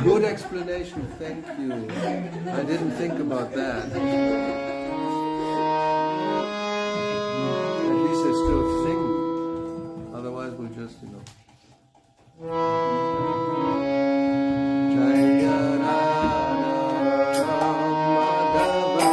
Good explanation, thank you. I didn't think about that. At least I still sing. Otherwise we'll just, Jaya Radha Madhava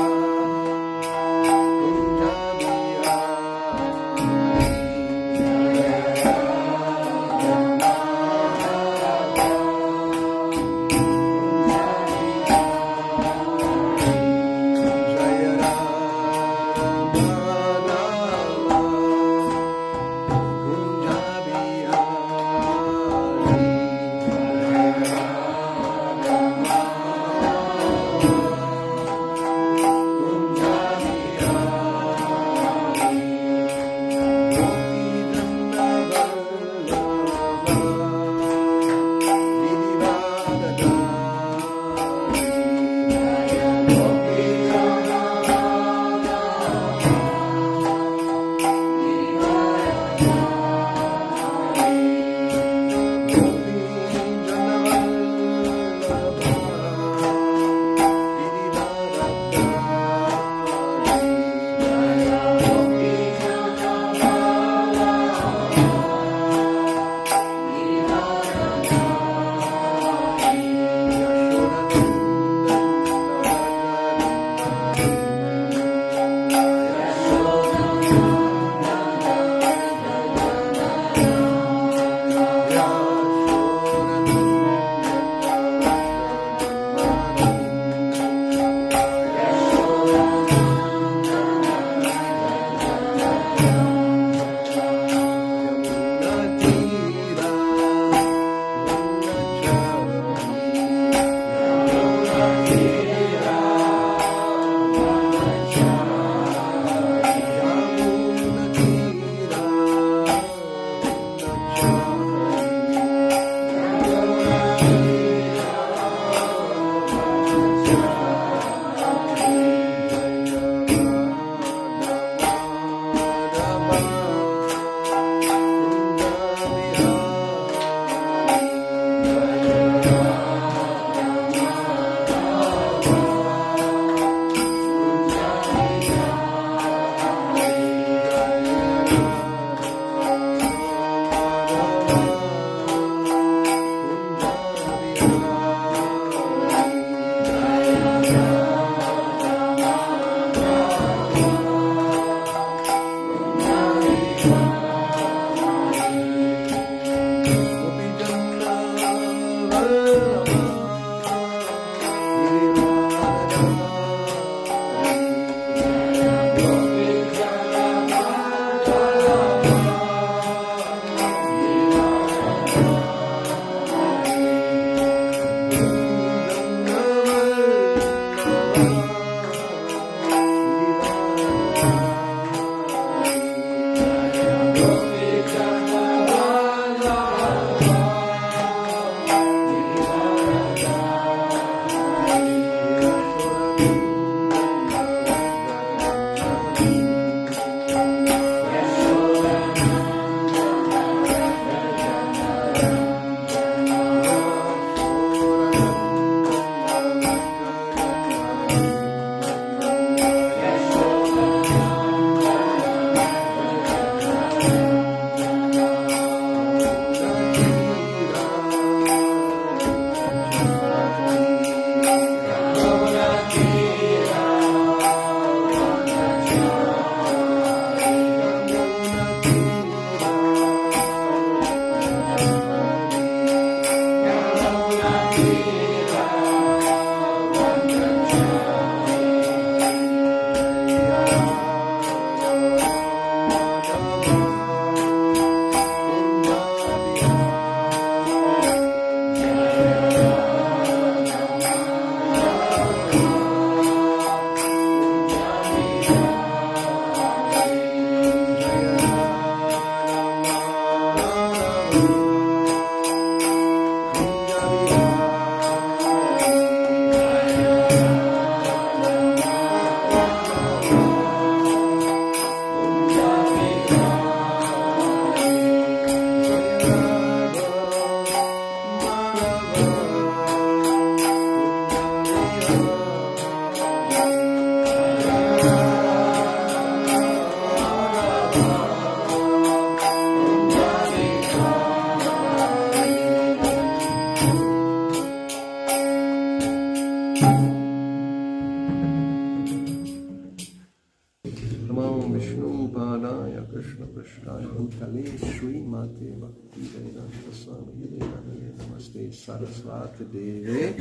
Saraswati Deve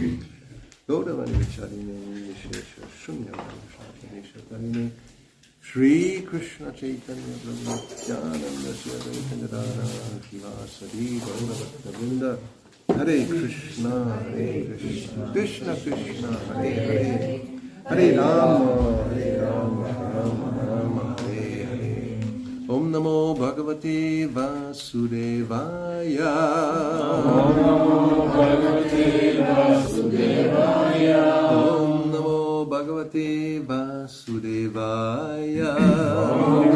Gauravani Charine Vishesha Shunyavani Shatarine Shri Krishna Chaitanya Prabhu Nityananda Shri Advaita Gadadhara Shivasadi Gauravata Vrinda Hare Krishna Krishna Krishna Hare Hare Hare Rama Rama Rama Hare Hare Om Namo Bhagavate Vasudevaya Om Namo Bhagavate Vasudevaya Om Namo Bhagavate Vasudevaya Om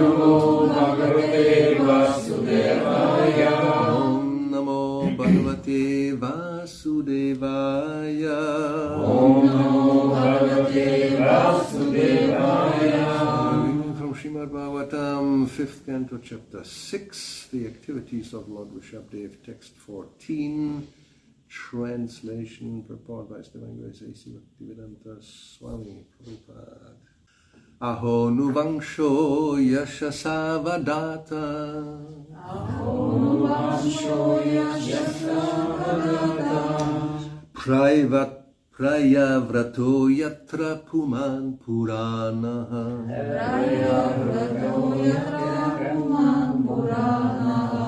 Namo Bhagavate Vasudevaya Om Namo Bhagavate Vasudevaya Om Namo Bhagavate Vasudevaya. From Srimad Bhagavatam, 5th canto, chapter 6, the activities of Lord Rishabhdev, text 14, translation, purport by His Divine Grace A.C. Bhaktivedanta Swami Prabhupada. Aho nuvangsho yashasavadata Aho nuvangsho yashasavadata Prayavrato yatra puman puranaha Prayavrato yatra puman puranaha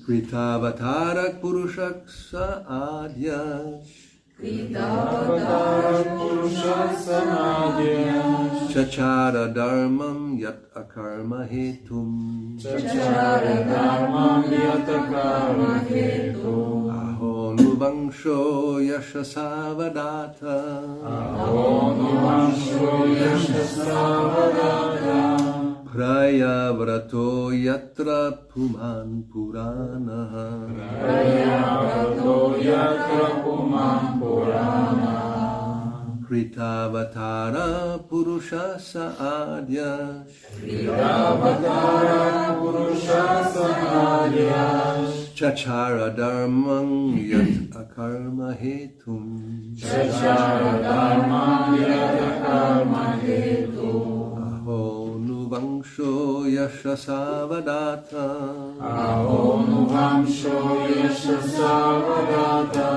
Kritavatarak purushak saadyash Kritavatarak purushak samadhyash Chachara dharmam yat akarma hetum Chachara dharmam yat akarma hetum Aho nuvangsho yashasavadata Aho nuvangsho yashasavadata Prayavrato yatra puman puranaha Prayavrato yatra puman puranaha Kritavatara purusha saadyash Kritavatara purusha samadhyash Chachara dharmam yat akarma hetum Chachara dharmam yat akarma hetum Aho nuvangsho yashasavadata Aho nuvangsho yashasavadata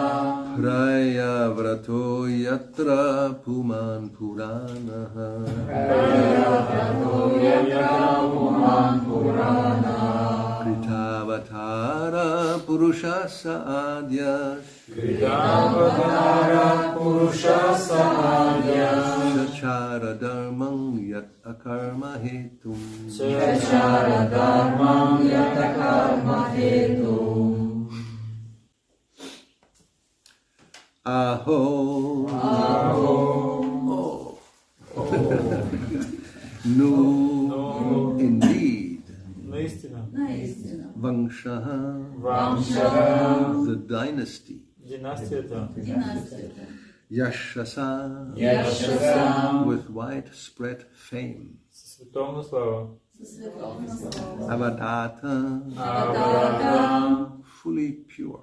Prayavrato yatra puman puranaha Prayavrato yatra puman puranaha Kritavatara purusha saadyash Kritavatara purusha samadhyash Chachara dharmam yat akarma hetum Chachara dharmam yat akarma hetum Aho Aho Nu indeed Наистина, Vangshaha Vamshaha the dynasty династията Yashasa Yashasa with widespread fame със световна слава, Avadata Avadata fully pure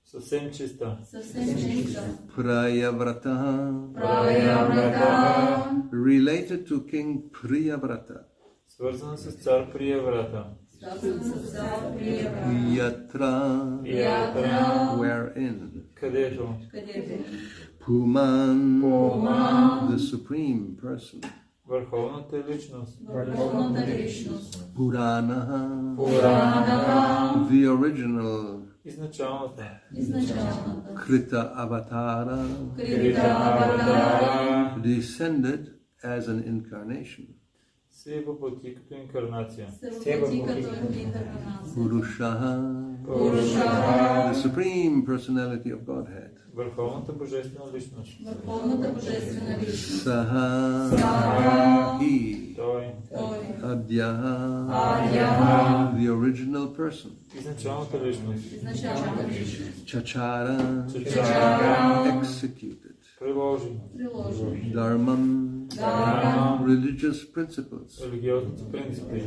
съвсем чиста, Prayavrata Prayavrata related to King Priyavrata свързана с цар Прияврата, Yatra Yatra wherein където Puman Puman the supreme person върховната личност, Puranaha Puranaha the original изначалната, Krita Avatara Kritavatara descended as an incarnation се въплати като инкарнация, Purushaha Purushaha the supreme personality of Godhead върховната божествена личност, Saha he той, Adyaha Adyaha the original person изначалната личност, Chachara Chachara executed приложи Dharmam Dharma religious principles религиозните принципи,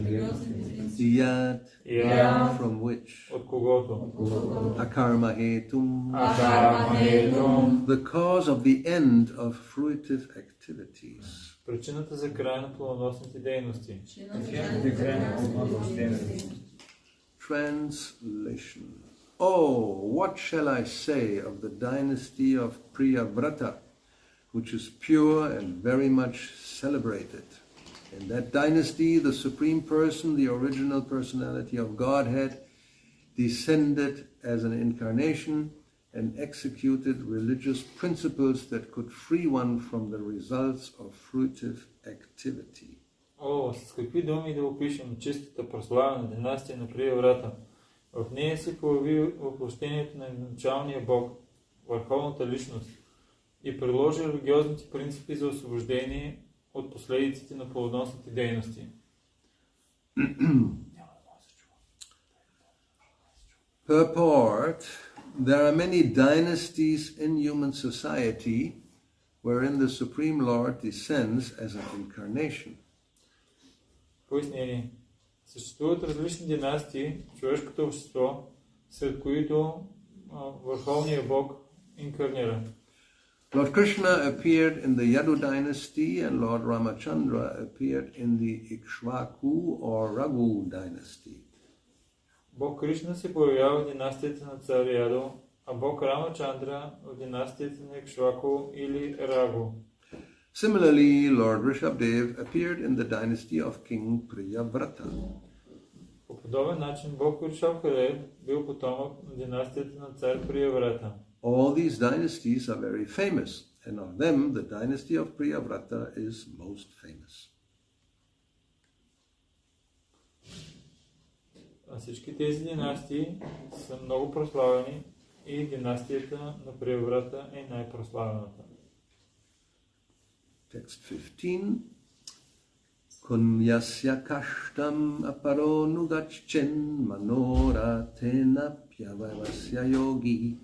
Yat Yat from which от когото Akarma hetum Akarma hetum the cause of the end of fruitive activities причината за край на плодоносните дейности. Translation Oh, what shall I say of the dynasty of Priyavrata, which is pure and very much celebrated? In that dynasty, the Supreme Person, the original personality of Godhead, descended as an incarnation and executed religious principles that could free one from the results of fruitive activity. О, с какви думи да опишем чистата прославена династия на Прияврата. В нея се появи въплощението на началния Бог, върховната личност, и приложи религиозните принципи за освобождение от последиците на плодоносните дейности. Purport: there are many dynasties in human society wherein the Supreme Lord descends as an incarnation. Пояснение. Съществуват различни династии в човешкото общество, сред които Върховният Бог инкарнира. Lord Krishna appeared in the Yadu dynasty and Lord Ramachandra appeared in the Ikshvaku or Raghu dynasty. Бог Кришна се появява в династията на цар Ядо, а Бог Рамачандра в династията на Икшваку или Рагу. Similarly, Lord Rishabdev appeared in the dynasty of King Priyavrata. По подобен начин Бог Ришабдев бил потомък на династията на цар Прияврата. All these dynasties are very famous, and of them the dynasty of Priyavrata is most famous. А всички тези династии са много прославени и династията на Прияврата е най-прославената. Text 15. Kunyasya kashtam aparo nugachchen manora tena pyavasya yogi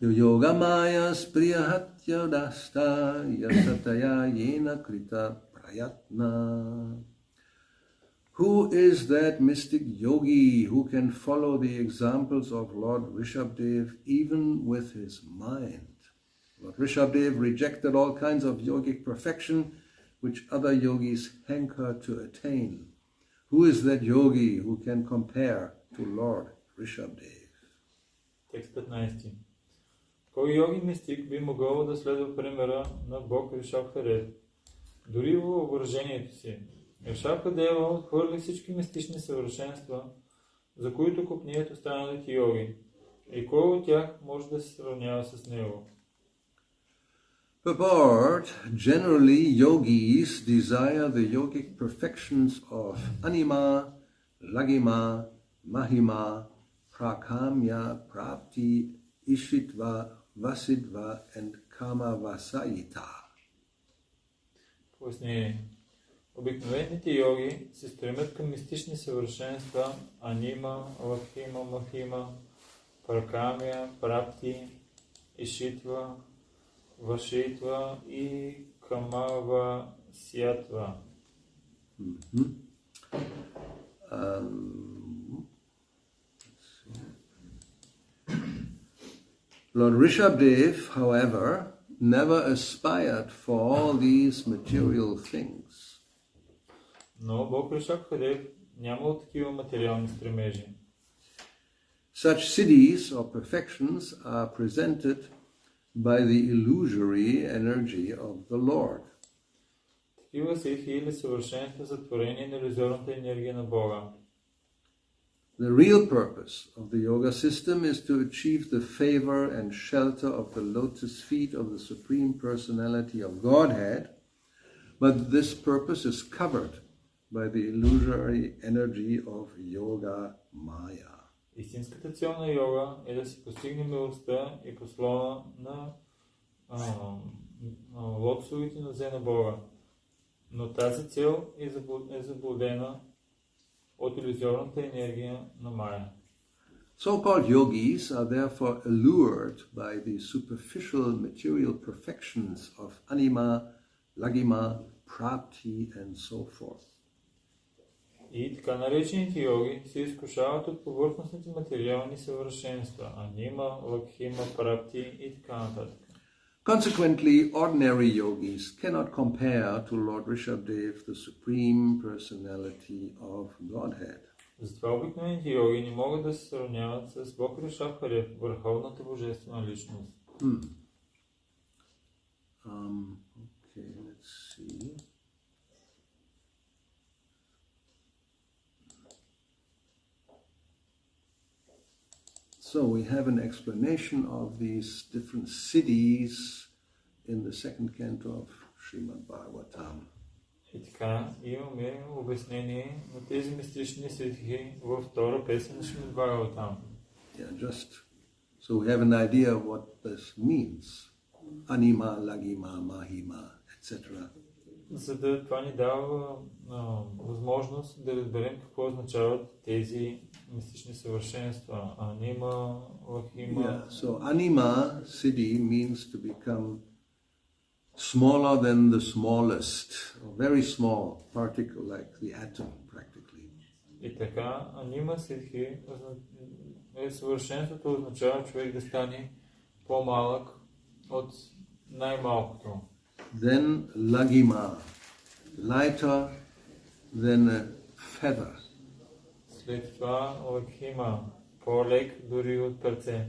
yoga maya spriyahatya dasta yasataya yena krita prayatna. Who is that mystic yogi who can follow the examples of Lord Rishabdev even with his mind? Lord Rishabdev rejected all kinds of yogic perfection which other yogis hanker to attain. Who is that yogi who can compare to Lord Rishabdev? Текст 15. Кой йоги мистик би могъл да следва примера на Бог Ришабдев? Дори във въображението си. Ришабдева отхвърли всички мистични съвършенства, за които копният останалите йоги. И кой от тях може да се сравнява с него? Purport: generally, yogis desire the yogic perfections of anima, lagima, mahima, prakamya, prapti, ishitva, vasidva, and kamavasayita. Пояснение. Обикновените йоги се стремят към мистични съвършенства анима, лакхима, махима, пракамя, прапти, ишитва, вашитва и камава сятва. Lord Rishabdev, however, never aspired for all these material things. Но Бог Ришабдев нямал такива материални стремежи. Such siddhis or perfections are presented by the illusory energy of the Lord. Такива ситхи или съвършенства са творение на иллюзорната енергия на Бога. The real purpose of the yoga system is to achieve the favor and shelter of the lotus feet of the Supreme Personality of Godhead, but this purpose is covered by the illusory energy of yoga maya. Истинската цел на йога е да се постигне милостта и послона на лотосовите нозе на Бога. Но тази цел е заблудена от илюзорната енергия на Майя. So-called yogis are therefore allured by the superficial material perfections of anima, lagima, prapti, and so forth. И така наречените йоги се изкушават от повърхностните материални съвършенства анима, лакхима, прапти и така нататък. Consequently, ordinary yogis cannot compare to Lord Rishabdev, the Supreme Personality of Godhead. Затова обикновените йоги не могат да се сравняват с Бог Ришабхарев, върховната божествена личност. Okay, let's see. So we have an explanation of these different siddhis in the second canto of Srimad Bhagavatam. И така, имаме обяснение на тези мистични ситхи във втора песен на Шримад Бхагаватам. Yeah, just so we have an idea of what this means. Anima, lagima, mahima, etc. За да това ни дава възможност да разберем какво означават тези мистични съвършенства. Анима, лахима. Yeah, so anima, siddhi, means to become smaller than the smallest, or very small particle like the atom practically. И така, анима ситхи съвършенството означава човек да стане по-малък от най-малкото. Then lagima, lighter than a feather. След това лакхима, по-лек дори от перце.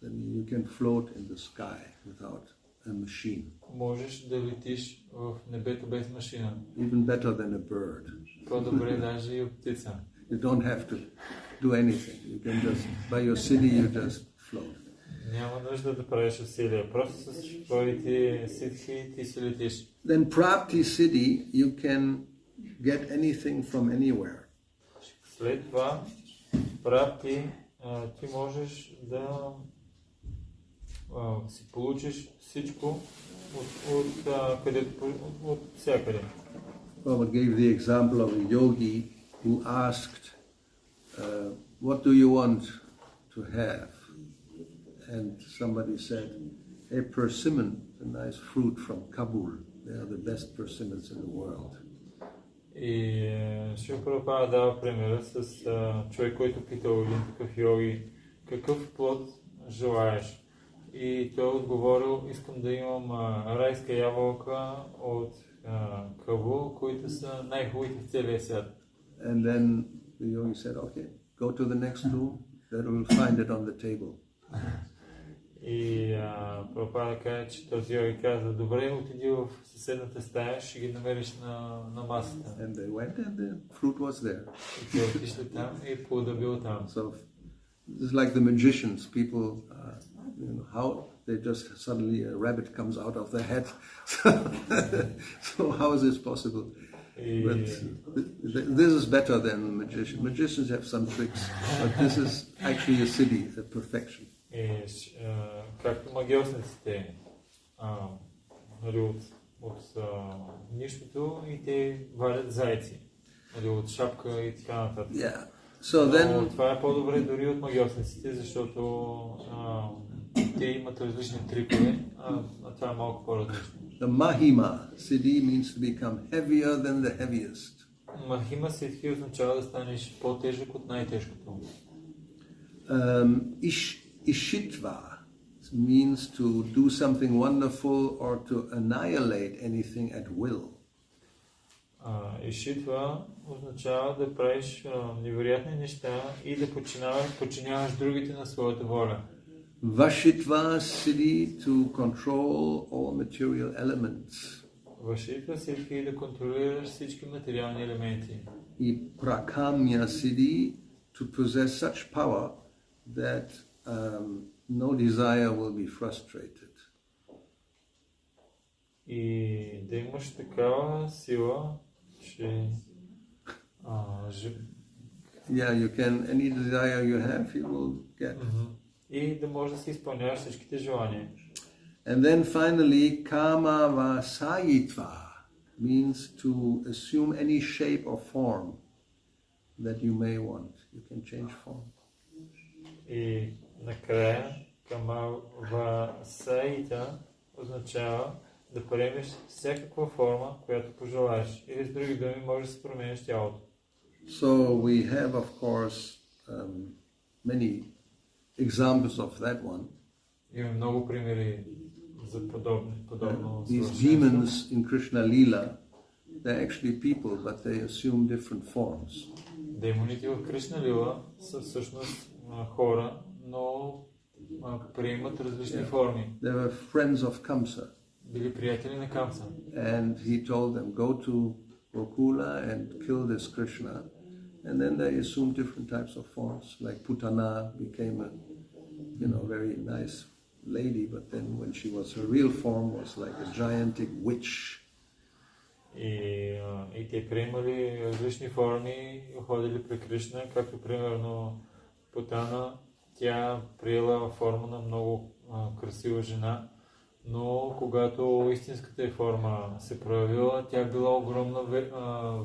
Then you can float in the sky without a machine. Можеш да летиш в небето без машина. Even better than a bird. По-добре даже и от птица. You don't have to do anything. You can just, by your siddhi, you just float. Няма нужда да правиш усилия. Просто с твоите ситхи ти си летиш. Then prapti siddhi, you can get anything from anywhere. След това, прапти, ти можеш да си получиш всичко от всякъде. Prabhupada gave the example of a yogi who asked, what do you want to have? And somebody said, a persimmon, a nice fruit from Kabul. They are the best persimmons in the world. И Шрила Прабхупада дава примера с човек, който питал един такъв йоги, какъв плод желаеш? И той отговорил, искам да имам райска ябълка от Кабул, които са най-хубавите в целия свят. And then the yogi said, okay, go to the next room, there we'll find it on the table. И Прабхупада каза, че този йоги каза, добре, отиди в съседната стая, ще ги намериш на масата. And they went and the fruit was there. И те отишли там и плодът бил там. So this is like the magicians. People, how they just suddenly a rabbit comes out of their head. So how is this possible? But this is better than the magician. Magicians have some tricks, but this is actually a siddhi, a perfection. Както магиосниците от нищото и те валят зайци, от шапка и така нататък. Yeah. So then, това е по-добре дори от магиосниците, защото те имат различни трикове, а това е малко по-различно. The mahima siddhi means to become heavier than the heaviest. Махима ситхи означава да станеш по-тежък от най-тежкото. Ishitva means to do something wonderful or to annihilate anything at will. Ишитва означава да правиш невероятни неща и да подчиняваш другите на своята воля. Vashitva siddhi to control all material elements. Вашитва ситхи да контролираш всички материални елементи. И prakamya siddhi to possess such power that no desire will be frustrated. И да имаш такава сила, че Yeah, you can, any desire you have, you will get. И да можеш да си изпълняваш всичките желания. And then finally, kama vasayitva means to assume any shape or form that you may want. You can change form. И накрая, кама васаита означава да приемеш всякаква форма, която пожелаеш. Или с други думи, можеш да се промениш тялото. So we have, of course, many examples of that one. Има много примери за подобно These demons in Krishna Lila, they're actually people, but they assume different forms. Демоните в Кришна лила са всъщност хора, но приемат различни форми. They were friends of Kamsa. Били приятели на Камса. And he told them, go to Gokula and kill this Krishna. And then they assumed different types of forms, like Putana became a, very nice lady, but then when she was, her real form was like a gigantic witch. И те приемали различни форми, ходили при Кришна, както примерно Путана, тя приела форма на много красива жена, но когато истинската форма се проявила, тя била огромна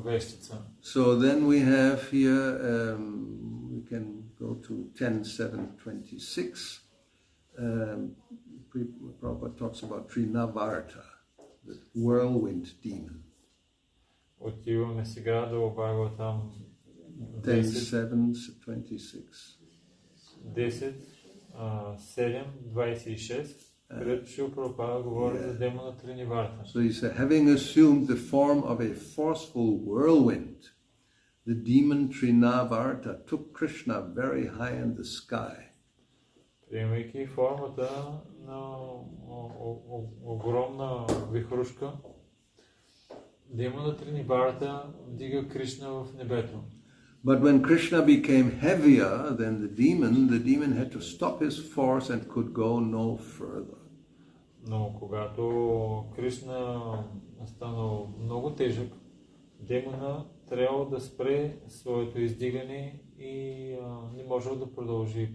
вещица. So then we have here, we can go to 10.7.26. Prabhupada talks about Trinavarta, the whirlwind demon. Отиваме сега да обагва там 10.7.26. 10.7.26, където Шрила Прабхупада говори за демона Триниварта. So he said, having assumed the form of a forceful whirlwind, the demon Trinavarta took Krishna very high in the sky. Приемайки формата на огромна вихрушка, демонът Триниварта вдига Кришна в небето. But when Krishna became heavier than the demon had to stop his force and could go no further. Но когато Кришна станал много тежък, демона трябвало да спре своето издигане и не можел да продължи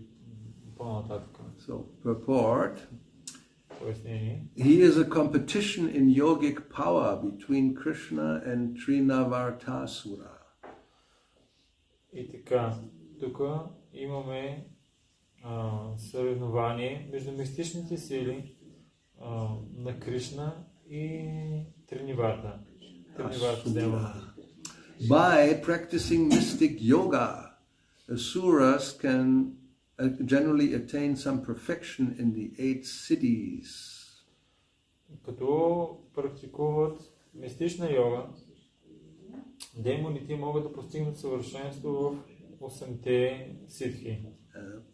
по-нататък. So, purport. Пояснение. He is a competition in yogic power between Krishna and Trinavartasura. И така, тук имаме съревнование между мистичните сили на Кришна и Триниварта. Триниварта демона. By practicing mystic yoga, asuras can generally attain some perfection in the 8 siddhis. Като практикуват мистична йога, демоните могат да постигнат съвършенство в 8-те сидхи.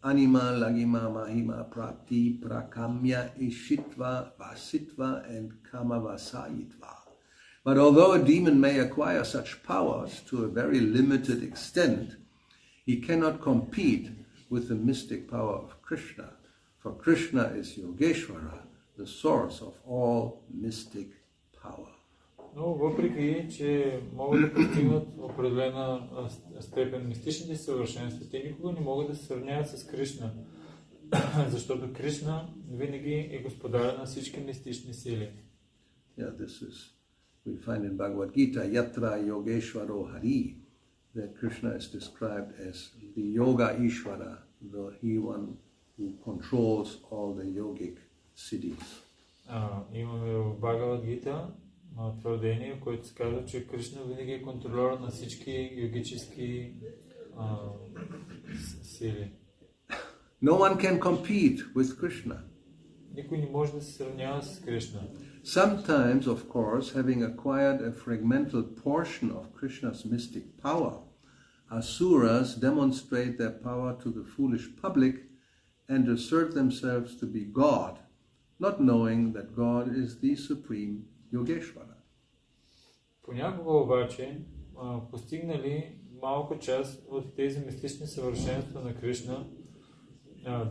Anima, Lagima, Mahima, Prapti, Prakamya, Ishitva, Vasitva, and Kamavasayitva. But although a demon may acquire such powers to a very limited extent, he cannot compete with the mystic power of Krishna, for Krishna is Yogeshwara, the source of all mystic power. Но въпреки, че могат да постигнат определена степен мистичните съвършенства, те никога не могат да се сравняват с Кришна, защото Кришна винаги е господаря на всички мистични сили. Yeah, this is, we find in Bhagavad Gita, Yatra Yogeshwaro Hari, that Krishna is described as the Yoga Ishvara, he one who controls all the yogic siddhis. Имаме в Бхагавад Гита твърдение, в което се казва, че Кришна винаги е контролер на всички йогически сили. No one can compete with Krishna. Никой не може да се сравнява с Кришна. Sometimes, of course, having acquired a fragmental portion of Krishna's mystic power, asuras demonstrate their power to the foolish public and assert themselves to be God, not knowing that God is the supreme Yogeshwara. Понякога обаче, постигнали малка част от тези мистични съвършенства на Кришна,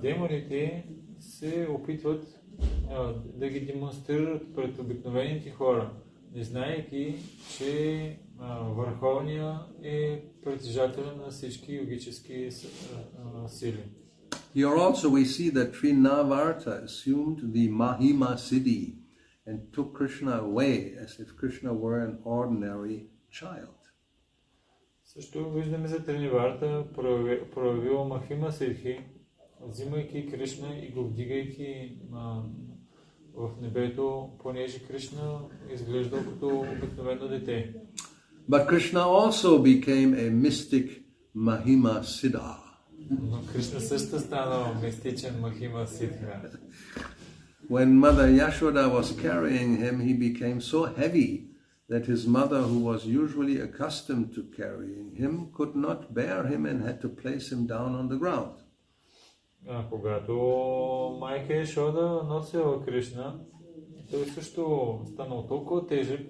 демоните се опитват да ги демонстрират пред обикновените хора, не знаейки, че Върховния е притежателя на всички йогически сили. Here also we see that Trinavarta assumed the Mahima Siddhi and took Krishna away as if Krishna were an ordinary child. Също виждаме за Триниварта проявил Махима Сидхи, взимайки Кришна и го вдигайки в небето, понеже Кришна изглеждал като обикновено дете. But Krishna also became a mystic Mahima Siddha. Но Кришна също станал мистичен Махима Сидха. When Mother Yashoda was carrying him, he became so heavy that his mother, who was usually accustomed to carrying him, could not bear him and had to place him down on the ground. Когато майка Ешода носила Кришна, той също станал толкова тежък,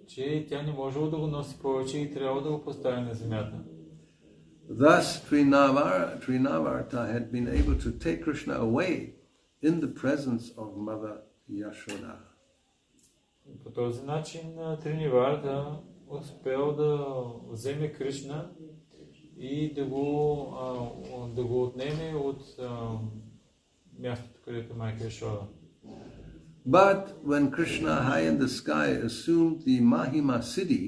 че тя не можела да го носи повече и трябва да го постави на земята. Thus, Trinavarta had been able to take Krishna away in the presence of Mother Yashoda. По този начин Триниварта успел да вземе Кришна и да го отнеме от мястото, където майка Ешода. But when Krishna, high in the sky, assumed the Mahima city,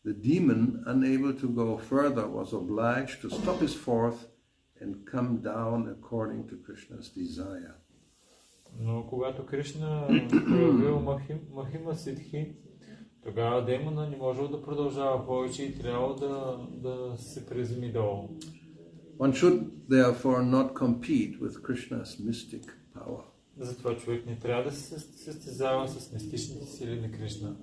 the demon, unable to go further, was obliged to stop his forth and come down according to Krishna's desire. Но когато Кришна проявил Махима Сидхи, тогава демона не можел да продължава повече и трябвало да се приземи долу. One should therefore not compete with Krishna's mystic power. Затова човек не трябва да се състезава с мистичните сили на Кришна.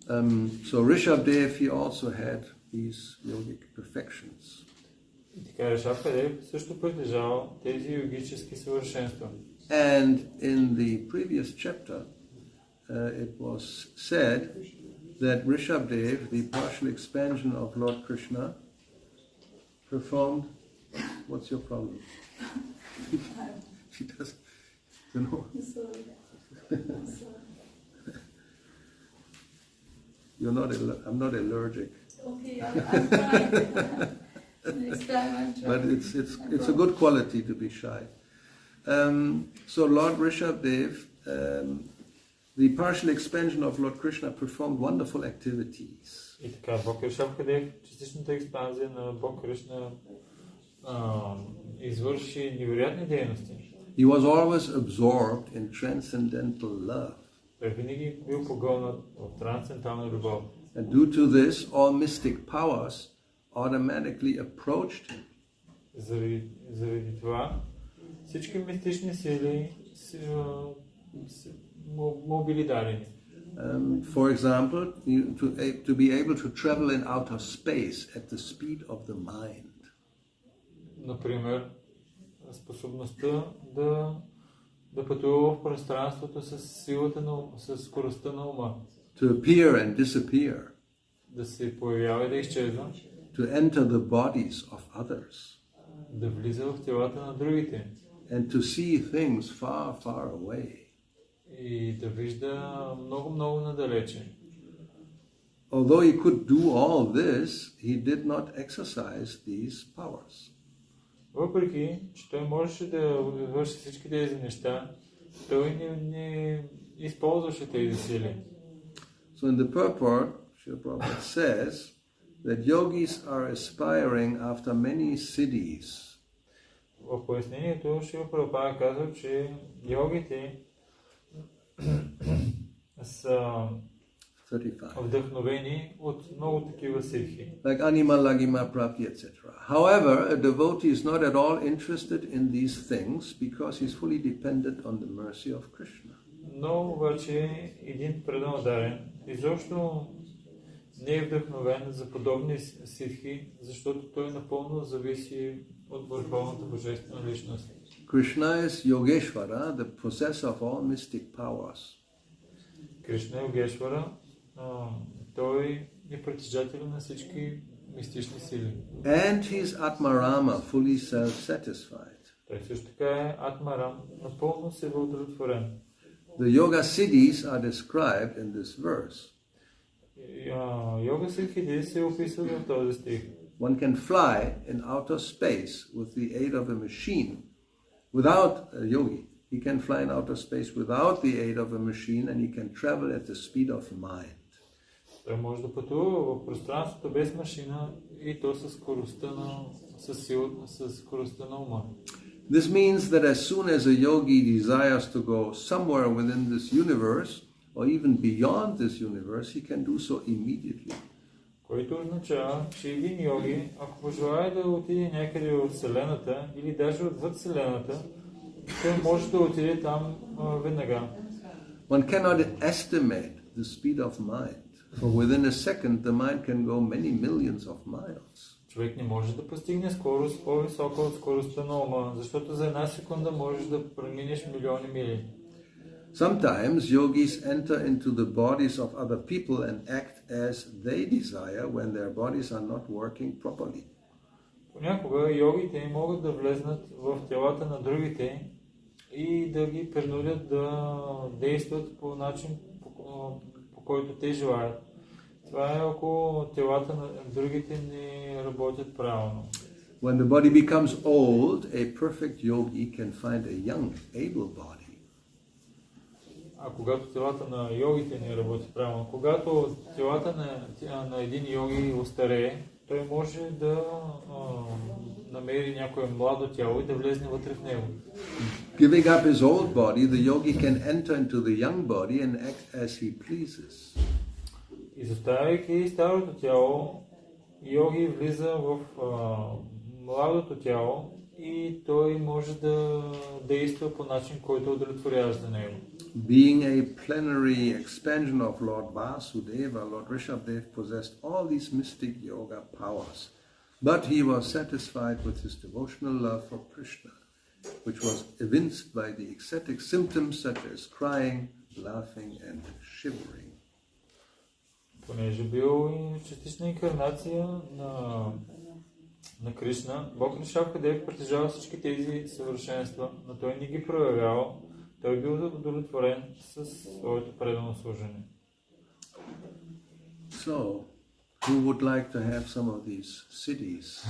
So Rishabdev, he also had these yogic perfections. И така Ришабдев също притежавал тези йогически съвършенства. And in the previous chapter, it was said that Rishabdev, the partial expansion of Lord Krishna, performed. What's your problem? She doesn't. You know. You're not. I'm not allergic. Okay, I'm trying. Next time I'm trying. But it's a good quality to be shy. So Lord Rishabdev, the partial expansion of Lord Krishna, performed wonderful activities. И така, Бог Ришабдев, частичната експанзия на Бог Кришна извърши невероятни дейности. He was always absorbed in transcendental love. Той винаги бил погълнат от трансцендентална любов. And due to this, all mystic powers automatically approached him. Заради това, всички мистични сили му били дадени. For example, to be able to travel in outer space at the speed of the mind. Например, способността да пътува в пространството с скоростта на ума. To appear and disappear. Да се появява и да изчезва. To enter the bodies of others. Да влиза в телата на другите. And to see things far, far away. И да вижда много, много надалече. Although he could do all this, he did not exercise these powers. Въпреки, че той можеше да върши всички тези неща, той не използваше тези сили. So in the purport, Srila Prabhupada says that yogis are aspiring after many siddhis. В пояснението Шрила Прабхупада казва, че йогите са вдъхновени от много такива сидхи. Like anima, lagima, prapti, etc. However, a devotee is not at all interested in these things because he is fully dependent on the mercy of Krishna. Но обаче един предан дарен изобщо не е вдъхновен за подобни сидхи, защото той напълно зависи от върховната божествена личност. Krishna is Yogeshvara, the possessor of all mystic powers. Кришна е Йогешвара, той е притежател на всички мистични сили. And he is Atmarama, fully self-satisfied. Той също така е Атмарам, напълно себеудовлетворен. The Yoga-siddhis are described in this verse. Yoga-siddhis се описват в този стих. One can fly in outer space with the aid of a machine without a yogi. He can fly in outer space without the aid of a machine and he can travel at the speed of mind. Той може да пътува в пространството без машина и то със скоростта на ума. This means that as soon as a yogi desires to go somewhere within this universe or even beyond this universe, he can do so immediately. Което означава, че един йоги, ако пожелае да отиде някъде в Вселената или даже отвъд Вселената, той може да отиде там веднага. One cannot estimate the speed of mind. For within a second, the mind can go many millions of miles. Човек не може да постигне скорост по-висока от скоростта на ума, защото за една секунда можеш да преминеш милиони мили. Sometimes yogis enter into the bodies of other people and act as they desire when their bodies are not working properly. Понякога йогите могат да влезнат в телата на другите и да ги принудят да действат по начин, по който те желаят. Това е ако телата на другите не работят правилно. When the body becomes old, a perfect yogi can find a young, able body. А когато телата на йогите не работят правилно, когато телата на един йоги остарее, той може да намери някое младо тяло и да влезне вътре в него. Giving up his old body, the yogi can enter into the young body and act as he pleases. Изоставяйки старото тяло, йоги влиза в младото тяло и той може да действа по начин, който удовлетворява за него. Being a plenary expansion of Lord Vasudeva, Lord Rishabhdev possessed all these mystic yoga powers, but he was satisfied with his devotional love for Krishna, which was evinced by the ecstatic symptoms such as crying, laughing and shivering. Понеже бил частична инкарнация на Кришна, Бог Ришабхдев притежава всички тези съвършенства, но той не ги проявявал. Той бил удовлетворен със своето предано служение. So, who would like to have some of these siddhis?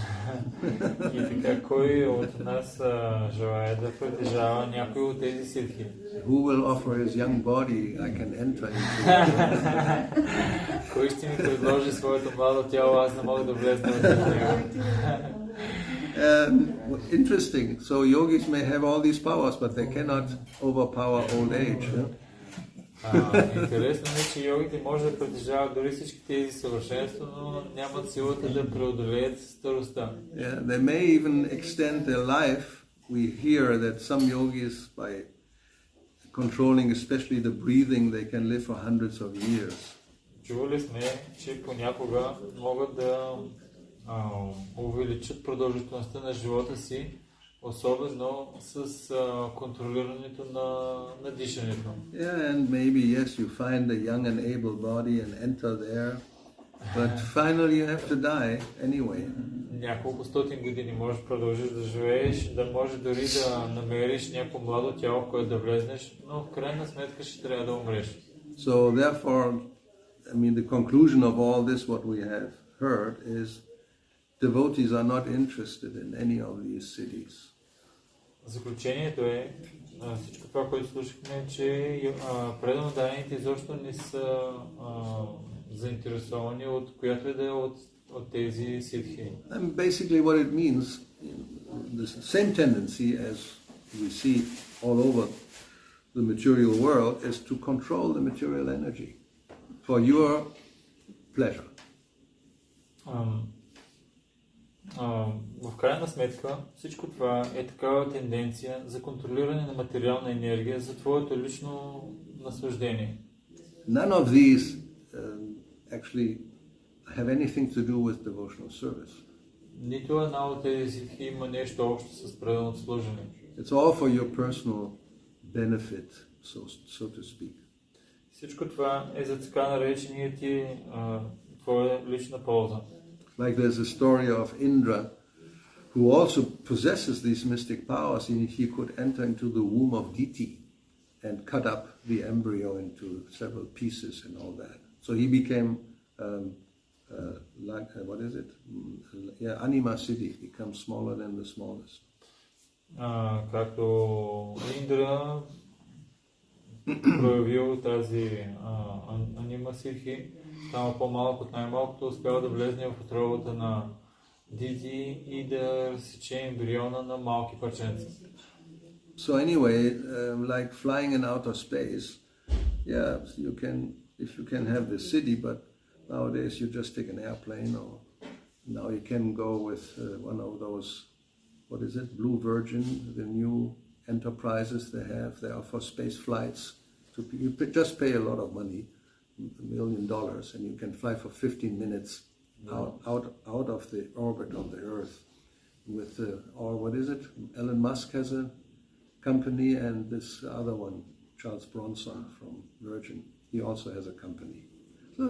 И така, кой от нас желая да притежава някой от тези сидхи? Who will offer his young body I can enter into? Кой ще ми предложи своето младо тяло, аз не мога да влезна в него? Interesting. So yogis may have all these powers, but they cannot overpower old age. Интересно е, че йогите може да притежават дори всички тези съвършенства, но нямат силата да преодолеят старостта. They may even extend their life. We hear that some yogis, by controlling especially the breathing, they can live for hundreds of years. Чували сме, че понякога могат да увеличат продължителността на живота си, особено с контролирането на дишането. And maybe yes, you find a young and able body and enter there, but finally you have to die anyway. Няколко стотин години можеш да продължиш да живееш, да може дори да намериш някакво младо тяло, в което да влезнеш, но в крайна сметка ще трябва да умреш. So therefore, I mean, the conclusion of all this, what we have heard, is devotees are not interested in any of these cities. Заключението е, всичко това, което слушахме, че преданодарените изобщо не са заинтересовани от която и да е от тези ситхи. And basically what it means, the same tendency as we see all over the material world, is to control the material energy for your pleasure. В крайна сметка всичко това е такава тенденция за контролиране на материална енергия за твоето лично наслаждение. None of these actually have anything to do with devotional service. Нито една от тези ситхи има нещо общо с преданото служене. It's all for your personal benefit, so to speak. Всичко това е за така наречения ти твоя лична полза. Like there's a story of Indra, who also possesses these mystic powers, and he could enter into the womb of Diti and cut up the embryo into several pieces and all that. So he became, what is it? Anima Siddhi, becomes smaller than the smallest. Както Индра проявил тази анима ситхи, става по-малък от най-малкото, успява да влезне в отробата на Дити и да разсече ембриона на малки парченца. So anyway, like flying in outer space, yeah, if you can have the city, but nowadays you just take an airplane, or now you can go with one of those, what is it, Blue Virgin, the new enterprises they have. They are for space flights. So you just pay a lot of money, $1 million, and you can fly for 15 minutes out of the orbit of the Earth with, or what is it? Elon Musk has a company, and this other one, Charles Bronson from Virgin, he also has a company. So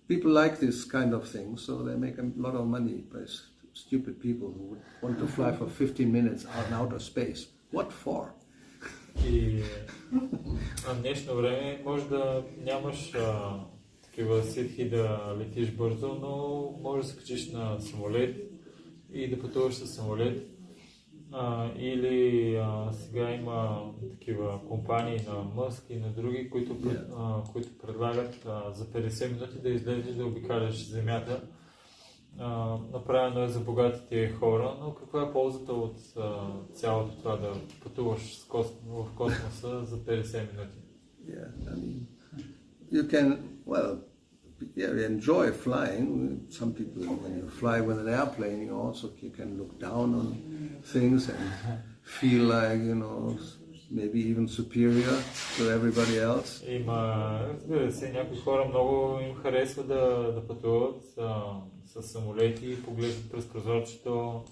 people like this kind of thing, so they make a lot of money by stupid people who would want to fly for 15 minutes out in outer space. What for? И на днешно време може да нямаш такива ситхи да летиш бързо, но може да се качиш на самолет и да пътуваш със самолет. Или сега има такива компании на Мъск и на други, които предлагат за 50 минути да излезеш да обикаляш Земята. Направено е за богатите хора, но каква е ползата от цялото това да пътуваш в космоса за 50 минути? Yeah, I mean, you can, you enjoy flying. Some people, when you fly with an airplane, you can look down on things and feel like, maybe even superior to everybody else. Разбира се, някои хора много им харесва да пътуват с самолети и поглеждат през прозорчето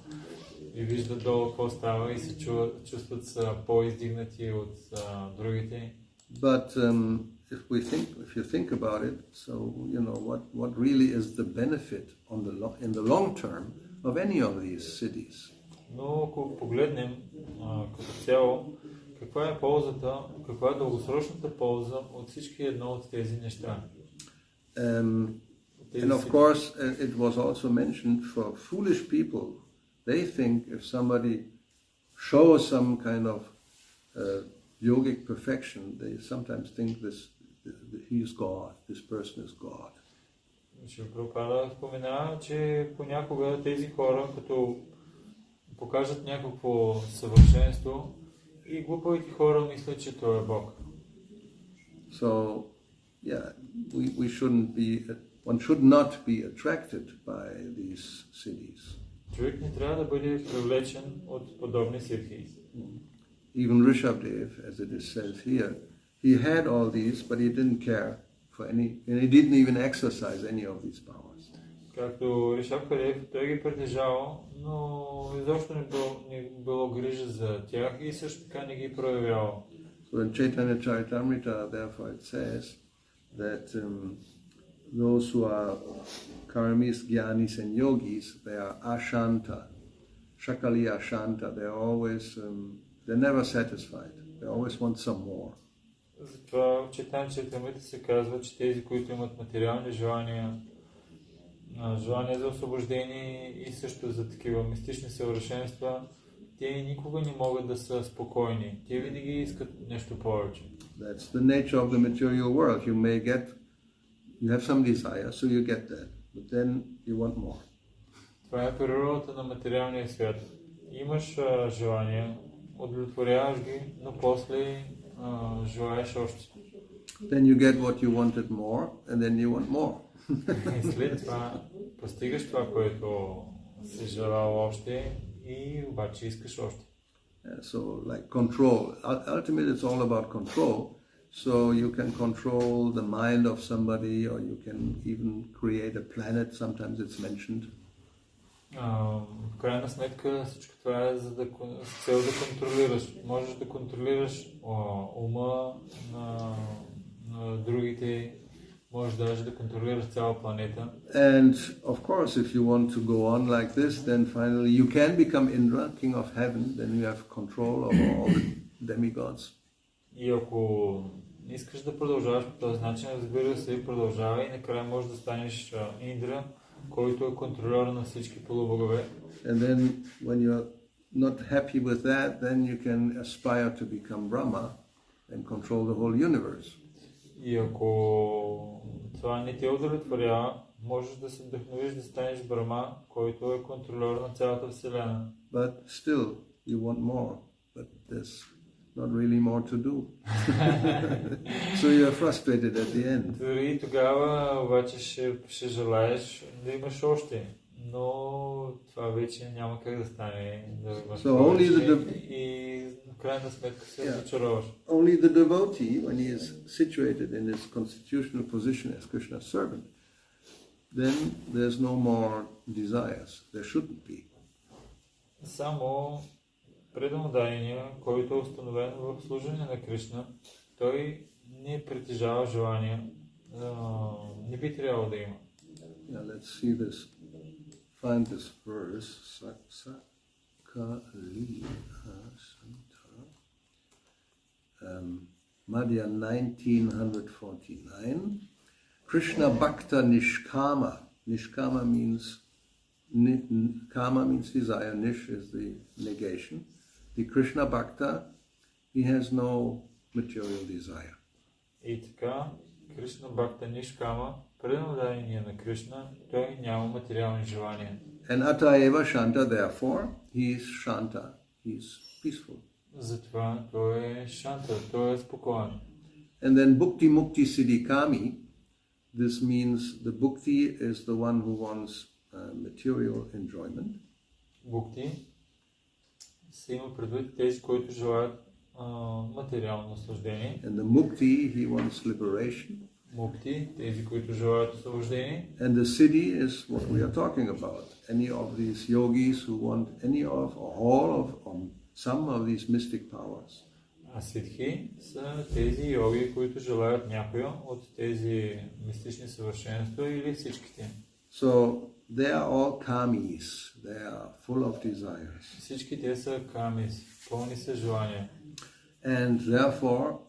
и виждат долу какво става и се чувстват по-издигнати от другите. But if you think about it, so what really is the benefit in the long term of any of these cities? Но ако погледнем като цяло, каква е ползата, каква е дългосрочната полза от всички едно от тези неща? And of course, it was also mentioned for foolish people. They think if somebody shows some kind of yogic perfection, they sometimes think he is God, this person is God. Прабхупада спомена, че понякога тези хора, като покажат някакво съвършенство, и глупавите хора мислят, че той е Бог. So, one should not be attracted by these cities. Човек не трябва да бъде привлечен от подобни ситхи. Even Rishabdev, as it is said here, he had all these, but he didn't care for any, and he didn't even exercise any of these powers. Както Ришабдев, той ги притежавал, но изобщо не било грижа за тях и също така не ги проявявал. So in Chaitanya Charitamrita, therefore it says that those who are karamis, gyanis and yogis, they are ashanta, shakali ashanta, they're never satisfied, they always want some more. Затова в Chaitanya Charitamrita се казва, че тези, които имат материални желания за освобождение и също за такива мистични съвършенства, те никога не могат да са спокойни. Те винаги искат нещо повече. That's the nature of the material world. You have some desire, so you get that, but then you want more. Това е природата на материалния свят. Имаш желания, удовлетворяваш ги, но после желаеш още. Then you get what you wanted more, and then you want more. И след това постигаш това, което си желал още и обаче искаш още. So like control. Ultimately it's all about control. So you can control the mind of somebody, or you can even create a planet, sometimes it's mentioned. В крайна сметка всичко това е с цел да контролираш. Можеш да контролираш ума на другите, можеш даже да контролираш цяла планета. And of course, if you want to go on like this, then finally you can become Indra, king of heaven, then you have control over all the demigods. И ако искаш да продължаваш по този начин, разбира се, продължава и накрая можеш да станеш Индра, който е контролер на всички полубогове. And then when you're not happy with that, then you can aspire to become Brahma and control the whole universe. И ако това не те удовлетворява, можеш да се вдъхновиш да станеш Брахма, който е контролер на цялата Вселена. But still, you want more, but there's not really more to do. So you're frustrated at the end. Дори тогава обаче ще желаеш да имаш още, но това вече няма как да стане. Да имаш So only повече и в крайна сметка се разочароваш. Only the devotee, when he is situated in his constitutional position as Krishna's servant, then there's no more desires. There shouldn't be. Само преданодайния, който е установен в служение на Кришна, той не притежава желания. Не би трябвало да има. Yeah, let's see this. Find this verse. Sakali Asanta. Madhya 1949. Krishna Bhakta Nishkama. Nishkama means Kama means desire. Nish is the negation. The Krishna Bhakta, he has no material desire. И така, Кришна Бхакта Нишкама, преданодайния на Кришна, той няма материални желания. And Atayeva Shanta, therefore, he is Shanta, he is peaceful. Затова той е Шанта, той е спокоен. And then Bhukti Mukti Siddhikami, this means the Bhukti is the one who wants material enjoyment. Бхукти се има предвид тези, които желаят материално наслаждение. And the Mukti, he wants liberation. Мукти, тези, които желаят освобождение. And the Siddhi is what we are talking about. Any of these yogis who want any of or all of or some of these mystic powers. А сидхи са тези йоги, които желаят някоя от тези мистични съвършенства или всичките. So they are all kamis. They are full of desires. Всички те са камис, пълни са желания. And therefore,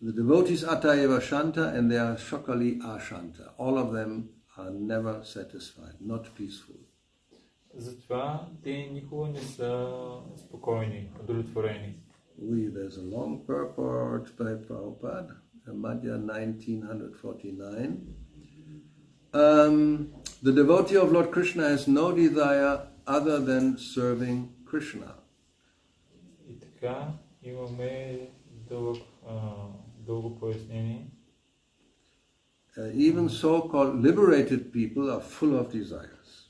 the devotees Atayeva Shanta and they are Shokali Ashanta. All of them are never satisfied, not peaceful. Затова те никога не са спокойни, удовлетворени. There's a long purport by Prabhupada, Madhya 1949. The devotee of Lord Krishna has no desire other than serving Krishna. И така имаме дълго пояснение. Even so-called liberated people are full of desires.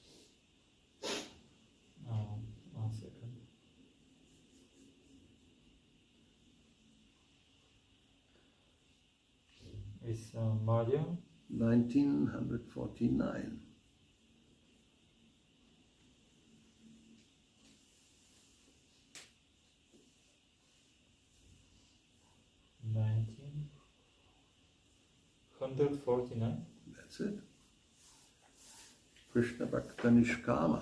One second. It's Madhya 1949. That's it. Krishna Bhakta Nishkama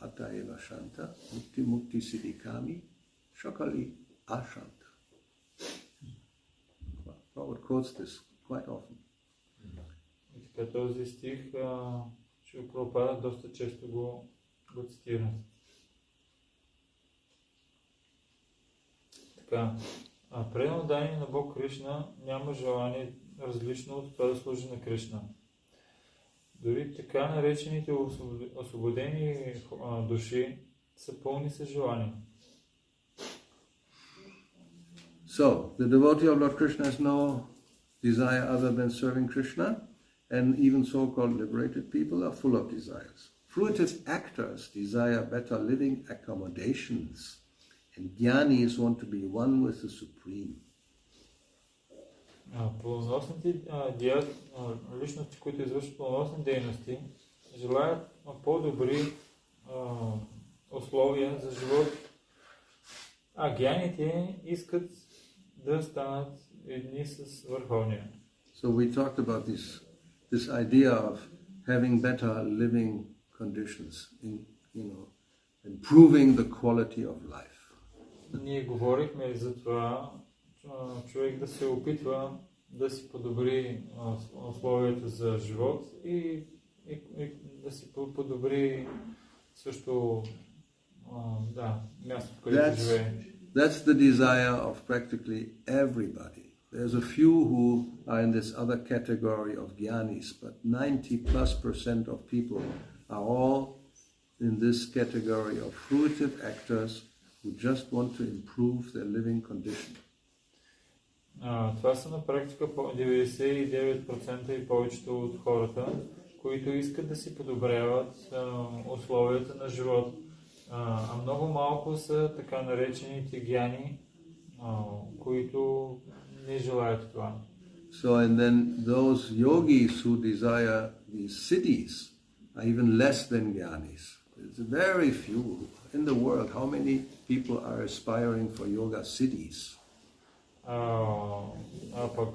Atayeva Shanta Mukti Mukti Siddhikami Shokali Ashanta. Prabhupada quotes this quite often. И така този стих, Шрила Прабхупада доста често го цитира. Така, преданодайния на Бог Кришна няма желание различно от това да служи на Кришна. Дори така наречените освободени души са пълни с желания. So, the devotee of Lord Krishna has no desire other than serving Krishna, and even so-called liberated people are full of desires. Fruitive actors desire better living accommodations, and jnanis want to be one with the Supreme. Плодоносните личности, които извършват плодоносни дейности, желаят по-добри условия за живот, а гяните искат да станат едни с върховния. So we talked about this idea of having better living conditions, improving the quality of life. Ние говорихме за това, човек да се опитва да си подобри условията за живот и да си подобри също мястото, където живее. That's the desire of practically everybody. There's a few who are in this other category of jnanis, but 90+% of people are all in this category of fruitive actors who just want to improve their living condition. Това са на практика 99% и повечето от хората, които искат да си подобряват условията на живот. А много малко са така наречените гяни, които не желаят това. So, and then those yogis who desire these siddhis are even less than jnanis. It's very few in the world. How many people are aspiring for yoga-siddhis? А пък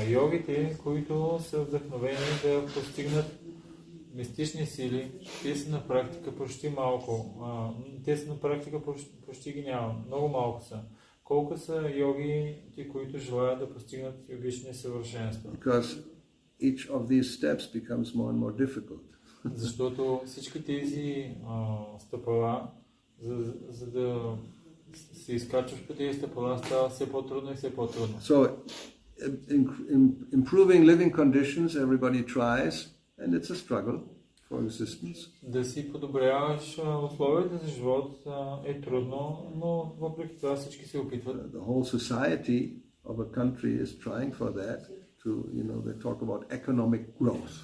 йогите, които са вдъхновени да постигнат мистични сили, те са на практика почти малко. Те са на практика почти ги няма. Много малко са. Колко са йогите, които желаят да постигнат йогични съвършенства? Because each of these steps becomes more and more difficult. Защото всички тези стъпала, за да се изкачваш по тези стъпала, става все по-трудно и все по-трудно. So, improving living conditions, everybody tries, and it's a struggle for existence. Да си подобряваш условията за живот е трудно, но въпреки това всички се опитват. The whole society of a country is trying for that. They talk about economic growth.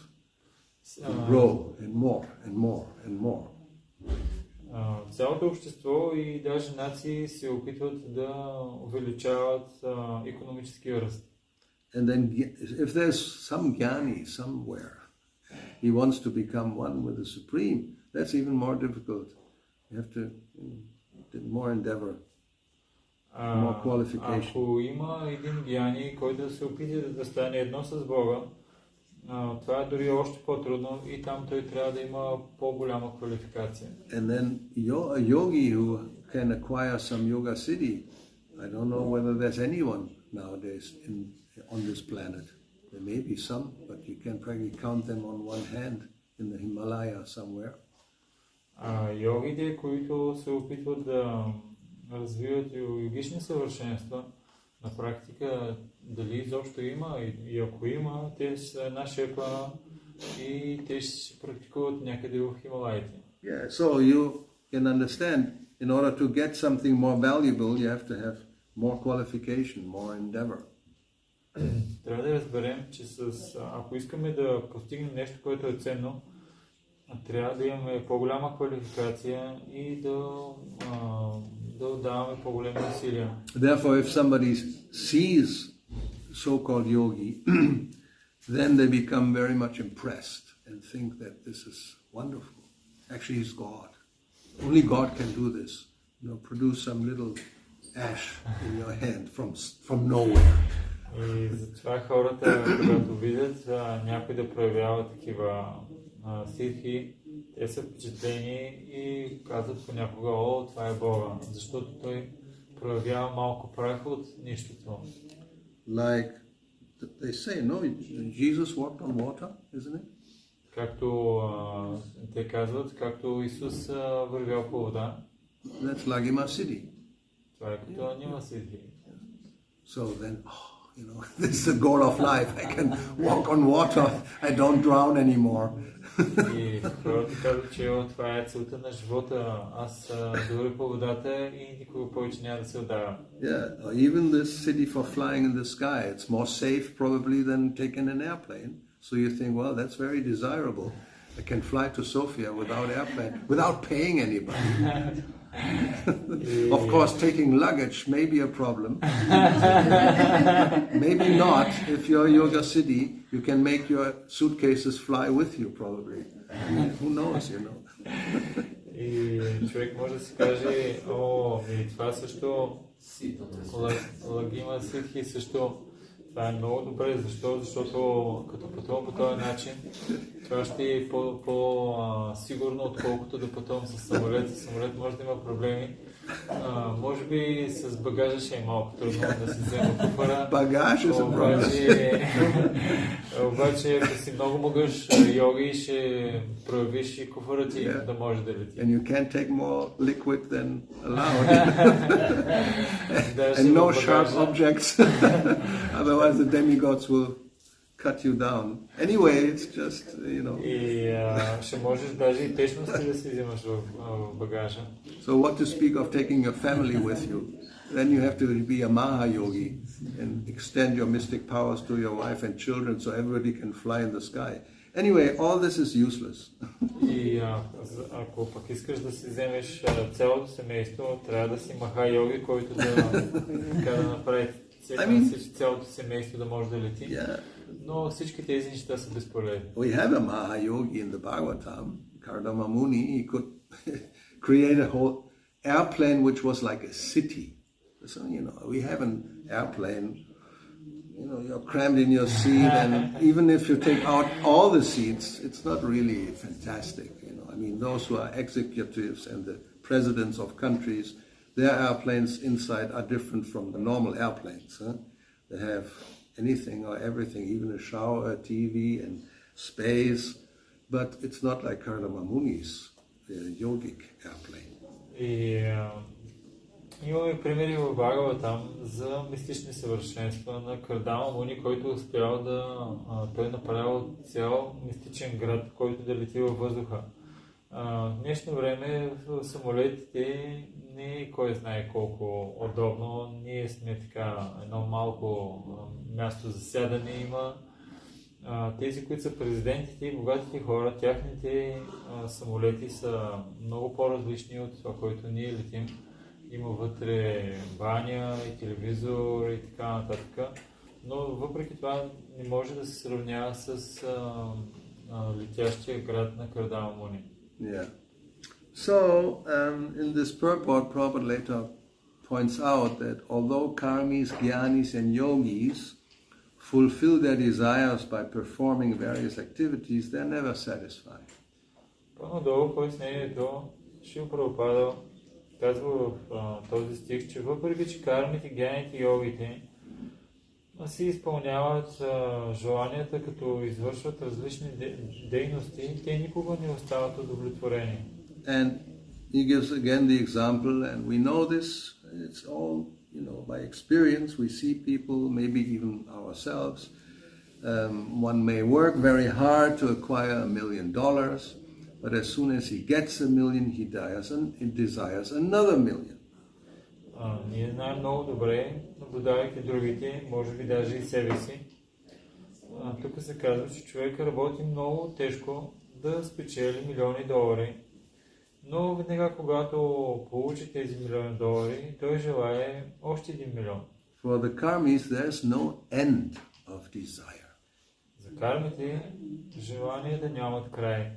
To grow and more and more and more. Цялото общество и даже нации се опитват да увеличават икономическия ръст. And then if there's some jnani somewhere, he wants to become one with the Supreme, that's even more difficult. You have to more endeavor, more qualification. Ако има един гяни, който да се опита да стане едно с Бога, това е дори още по-трудно и там той трябва да има по-голяма квалификация. And then a yogi who can acquire some yoga siddhi, I don't know whether there's anyone nowadays on this planet. There may be some, but you can practically count them on one hand in the Himalaya somewhere. Йогите, които се опитват да развиват йогични съвършенства, на практика дали изобщо има и ако има, те са една шепа и те ще практикуват някъде в Хималаите. Yeah, so you can understand, in order to get something more valuable, you have to have more qualification, more endeavor. Трябва да разберем, че ако искаме да постигнем нещо, което е ценно, трябва да имаме по-голяма квалификация и да отдаваме по-големи усилия. Therefore, if somebody sees so-called yogi, then they become very much impressed and think that this is wonderful. Actually, he's God. Only God can do this. Produce some little ash in your hand from nowhere. И затова хората, когато видят някой да проявява такива ситхи, те са впечатлени и казват понякога, това е Бога, защото той проявява малко прах от нищото. Like they say, no, Jesus walked on water, isn't it? Както те казват, както Исус вървял по вода. That's Lagima Siddhi. Това е като анима ситхи. So then, this is the goal of life. I can walk on water. I don't drown anymore. И хората казват, че това е целта на живота. Аз дори по водата и никога повече няма да се удавам. Yeah, even this city for flying in the sky, it's more safe probably than taking an airplane. So you think, well, that's very desirable. I can fly to Sofia without airplane, without paying anybody. Of course, taking luggage may be a problem. Maybe not. If you're Yoga-siddhi, you can make your suitcases fly with you, probably. Who knows, И човек може да си каже, това също, Лагима Ситхи също, това е много добре. Защо? Защото като пътувам по този начин, това ще е по-сигурно, отколкото да пътувам с самолет. С самолет може да има проблеми. Може би с багажа ще е малко трудно да си взема куфара. Багаж е проблем. Обаче, ако си много могъщ йоги, ще проявиш и куфара ти да може да лети. And you can't take more liquid than allowed. And no sharp objects. Otherwise the demigods will cut you down. Anyway, it's just, И ще можеш даже и течности да си вземаш в багажа. So what to speak of taking your family with you? Then you have to be a Maha-yogi and extend your mystic powers to your wife and children so everybody can fly in the sky. Anyway, all this is useless. И ако пък искаш да си вземеш цялото семейство, трябва да си маха йоги, който да направи цялото семейство да може да лети. Yeah. Но всички тези неща са безполезни. We have a Mahayogi in the Bhagavatam, Kardama Muni. He could create a whole airplane which was like a city. So, we have an airplane, you're crammed in your seat, and even if you take out all the seats, it's not really fantastic. Those who are executives and the presidents of countries, their airplanes inside are different from the normal airplanes. They have anything or everything, even a shower, a TV, and space, but it's not like Kardama Muni's yogic airplane. Имаме примери в Бхагаватам за мистични съвършенства на Кардама Муни, който успял той направил цял мистичен град, който да лети във въздуха. В днешно време в самолетите не е кой знае колко удобно. Ние сме така едно малко място за сядане има. Тези, които са президентите и богатите хора, тяхните самолети са много по-различни от това, което ние летим. Има вътре баня и телевизор и така нататък. Но въпреки това не може да се сравнява с летящия град на Кардама Муни. Yeah. So, in this purport, Prabhupada later points out that although karmis, jnanis and yogis fulfill their desires by performing various activities, they're never satisfied. По-надолу пояснението Шрила Прабхупада казва в този стих, че въпреки че кармите, гяните и йогите си изпълняват желанията, като извършват различни дейности, те никога не остават удовлетворени. And he gives again the example, and we know this, it's all, by experience, we see people, maybe even ourselves, one may work very hard to acquire $1 million, but as soon as he gets $1 million, he desires another $1 million. Ние знаем много добре, наблюдавайки другите, може би даже и себе си. Тук се казва, че човек работи много тежко да спечели милиони долари, но веднага когато получи тези милиони долари, той желае още 1 милион. For the karmis, there's no end of desire. За кармите желанията нямат край.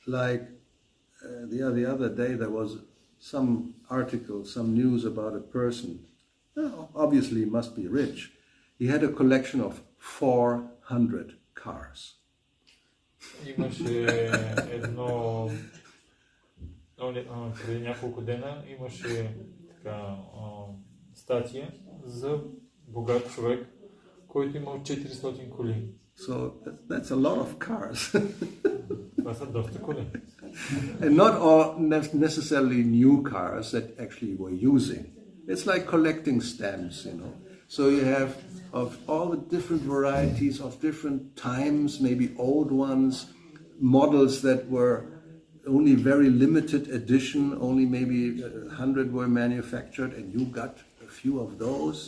Like the other day there was some article, some news about a person, obviously must be rich. He had a collection of 400 cars. Имаше преди няколко дена имаше статия за богат човек, който имал 400 коли. So that's a lot of cars. Това са доста коли. And not all necessarily new cars that actually we're using. It's like collecting stamps, So you have of all the different varieties of different times, maybe old ones, models that were only very limited edition, only maybe 100 were manufactured, and you got a few of those.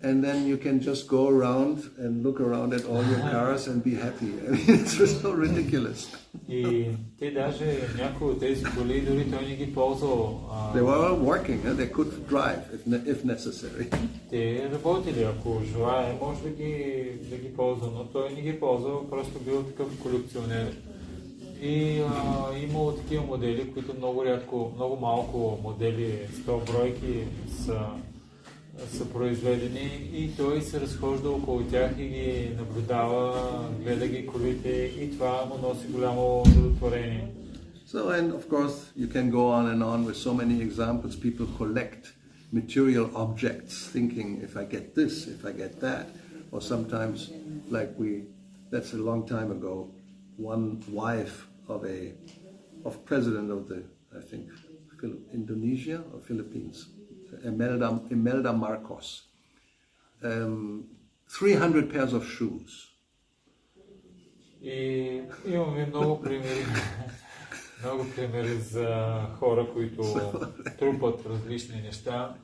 And then you can just go around and look around at all your cars and be happy. It's just so ridiculous. И те даже някои от тези коли дори той не ги ползвал. They were working, they could drive if necessary. Те работили, ако желае, може да ги ползва, но той не ги ползвал, просто бил такъв колекционер. И имало такива модели, които много малко модели, 100 бройки са произведени и той се разхожда около тях и ги наблюдава, гледа ги колите и това му носи голямо удовлетворение. So, and of course you can go on with so many examples. People collect material objects thinking, if I get this, if I get that, or sometimes that's a long time ago, one wife of president of I think Indonesia or Philippines, Imelda Marcos, 300 pairs of shoes. И имаме много примери за хора, които трупат различни неща.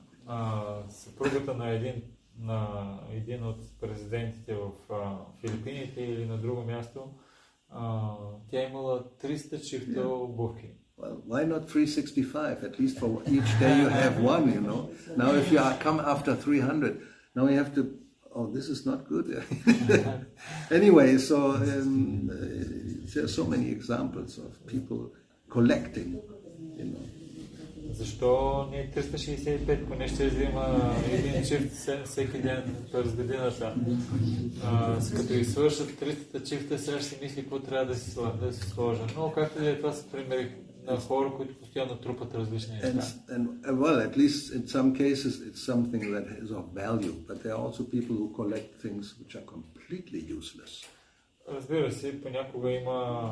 Съпругата на един на един от президентите в Филипините или на друго място, тя имала 300 чифта обувки. Well, why not 365? At least for each day you have one, you know. Now if you come after 300, now you have to, oh, this is not good. Anyway, so there are so many examples of people collecting, you know. Защо не 365, поне ще взима един чифт всеки ден през годината? Като извършат 300 чифта, сега ще си мисли какво трябва да си сложа. Но както и това са примери на хора, които постоянно трупат различни неща. Well, at least in some cases it's something that is of value, but there are also people who collect things which are completely useless. Разбира се, понякога има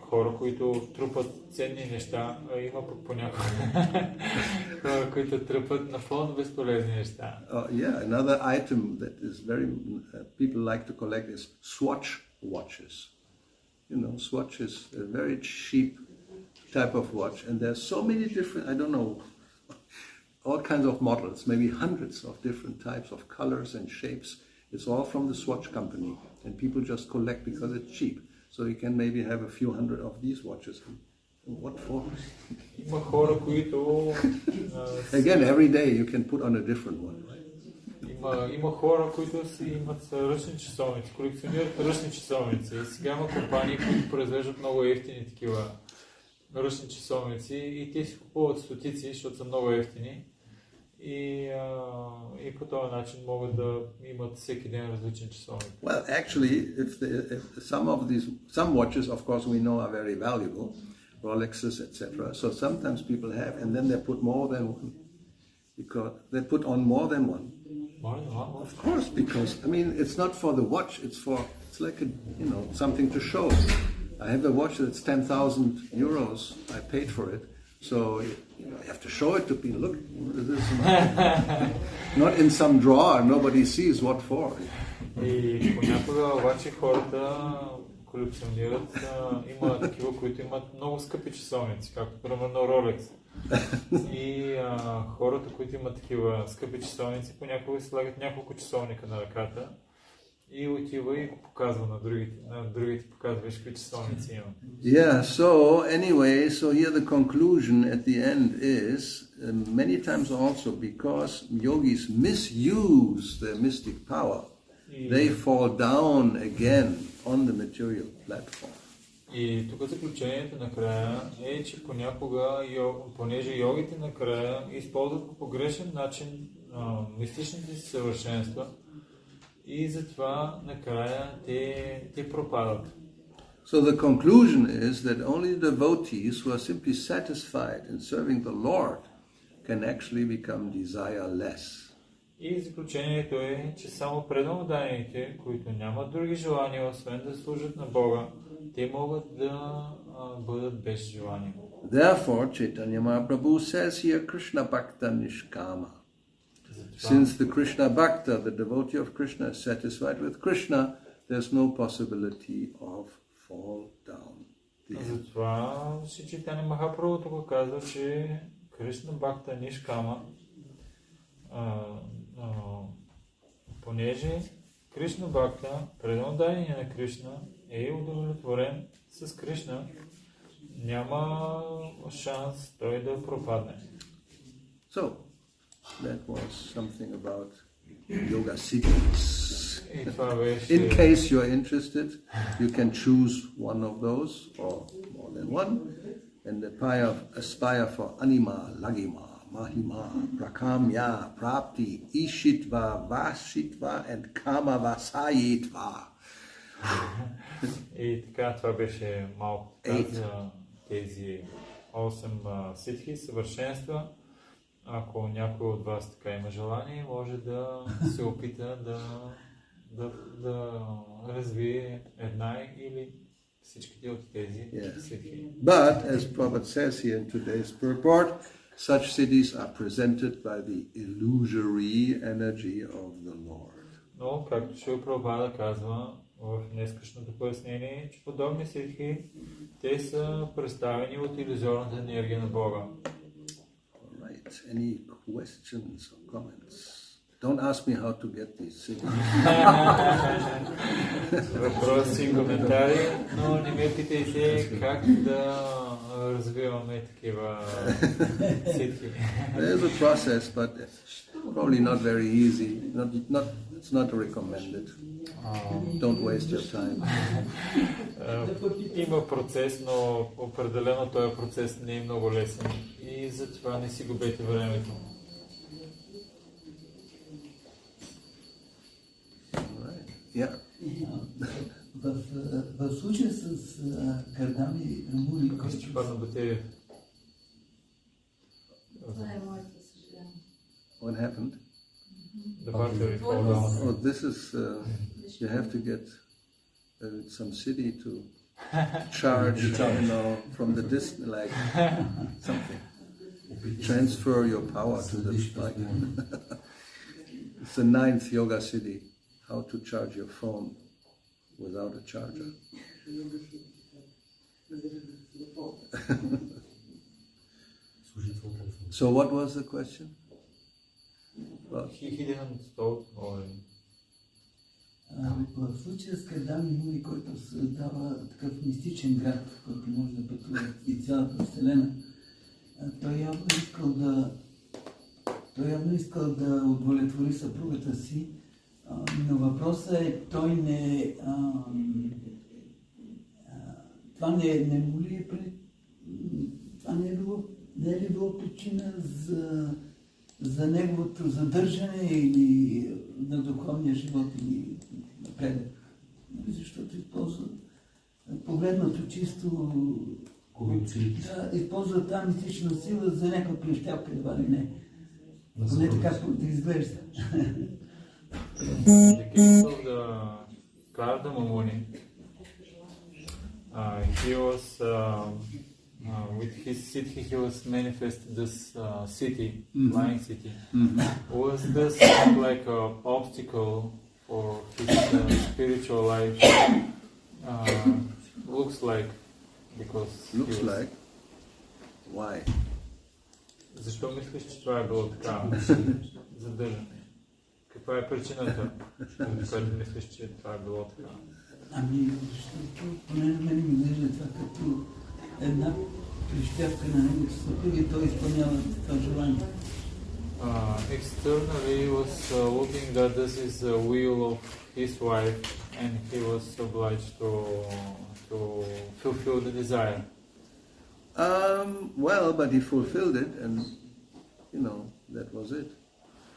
хора, които трупат ценни неща, а има пък понякога хора, които трупат напълно безполезни неща. Yeah, another item that is very people like to collect is Swatch watches. You know, Swatch is a very cheap type of watch, and there's so many different, I don't know, all kinds of models, maybe hundreds of different types of colors and shapes. It's all from the Swatch company, and people just collect because it's cheap. So you can maybe have a few hundred of these watches. What for? Има хора, които... Again, every day you can put on a different one, right? Има хора, които си имат ръчни часовници, колекционират ръчни часовници. И сега има компании, които произвеждат много евтини такива ръчни часовници и те си купуват стотици, защото са много евтини. И по този начин могат да имат всеки ден различни часовници. Well, actually, if some watches, of course, we know are very valuable, Rolexes, etc. So sometimes people have, and then they put more than one, because they put on more than one. More than one? Of course, because I mean, it's not for the watch; it's like something to show. I have a watch that's 10,000 euros. I paid for it. So you have to show it to people. Look, this is not in some drawer. Nobody sees what for. И понякога обаче хората колекционират. Има такива, които имат много скъпи часовници, както примерно Rolex. И хората, които имат такива скъпи часовници, понякога слагат няколко часовника на ръката и отива и го показва на другите показва какви часовници има. Yeah, so anyway, so here the conclusion at the end is many times also because yogis misuse their mystic power, they fall down again on the material platform. И тук заключението накрая е, че понякога, понеже йогите накрая използват по погрешен начин мистичните си съвършенства, и затова накрая те пропадат. So the conclusion is that only devotees who are simply satisfied in serving the Lord can actually become desireless. И заключението е, че само преданодайните, които нямат други желания, освен да служат на Бога, те могат да бъдат без желания. Therefore, Chaitanya Mahaprabhu says here, Krishna Bhakta Nishkama. Since the Krishna Bhakta, the devotee of Krishna, is satisfied with Krishna, there's no possibility of fall down. Затова Чайтanya Махапрабху тук казва, че Кришна Бхакта Нишкама, понеже Кришна Бхакта, преданодайният на Кришна, е удовлетворен с Кришна, няма шанс той да пропадне. So, that was something about Yoga-siddhis. In case you're interested, you can choose one of those or more than one and aspire for anima, lagima, mahima, prakamya, prapti, ishitva, vasitva and kama vasayitva. И така, това беше малко за тези 8 ситхи, съвършенства. Ако някой от вас така има желание, може да се опита да развие една или всичките от тези ситхи. But, as Prabhupada says here in today's purport, such siddhis are presented by the illusory energy of the Lord. Но, както Шрила Прабхупада казва в днескашното пояснение, че подобни ситхи, те са представени от илюзорната енергия на Бога. Any questions or comments? Don't ask me how to get these cities. Въпроси и коментари, но не ме питайте как да развиваме такива ситхи. There's a process, but probably not very easy. It's not recommended. Don't waste your time. Има процес, но определено този процес не е много лесен и затова не си губете времето. Yeah. В случая с Гардами Муни, който... Това е моето съжаление. What happened? The battery fall down. Oh, this is, you have to get some city to charge, from the distance, like something. Transfer your power to the, like, it's the 9th yoga city, how to charge your phone without a charger. So what was the question? Well, He didn't stop or... В случая с Гардами Муни, който създава такъв мистичен град, в който може да пътува и цялата Вселена, той явно искал да удовлетвори съпругата си, но въпросът е, той не... това не му ли е... Това не е ли било причина за неговото задържане или на духовния живот или напредък? Защото използва, погледнато чисто, използва тази мистична сила за някаква прищявка, едва ли не. Поне така да изглежда. The case of the Gauravani, he was with his city, he was manifested this city, flying city. Was this like an obstacle for his spiritual life? Looks like, because looks like. Why? Защо мислиш, че това е било така задържане? Каква е причината, която мислиш, че това е било така? Защото поне на мен ми изглежда това като една прищявка на неговото съпруг и той изпълнява това желание. Externally he was looking that this is the will of his wife and he was obliged to fulfill the desire. Well, but he fulfilled it and, that was it,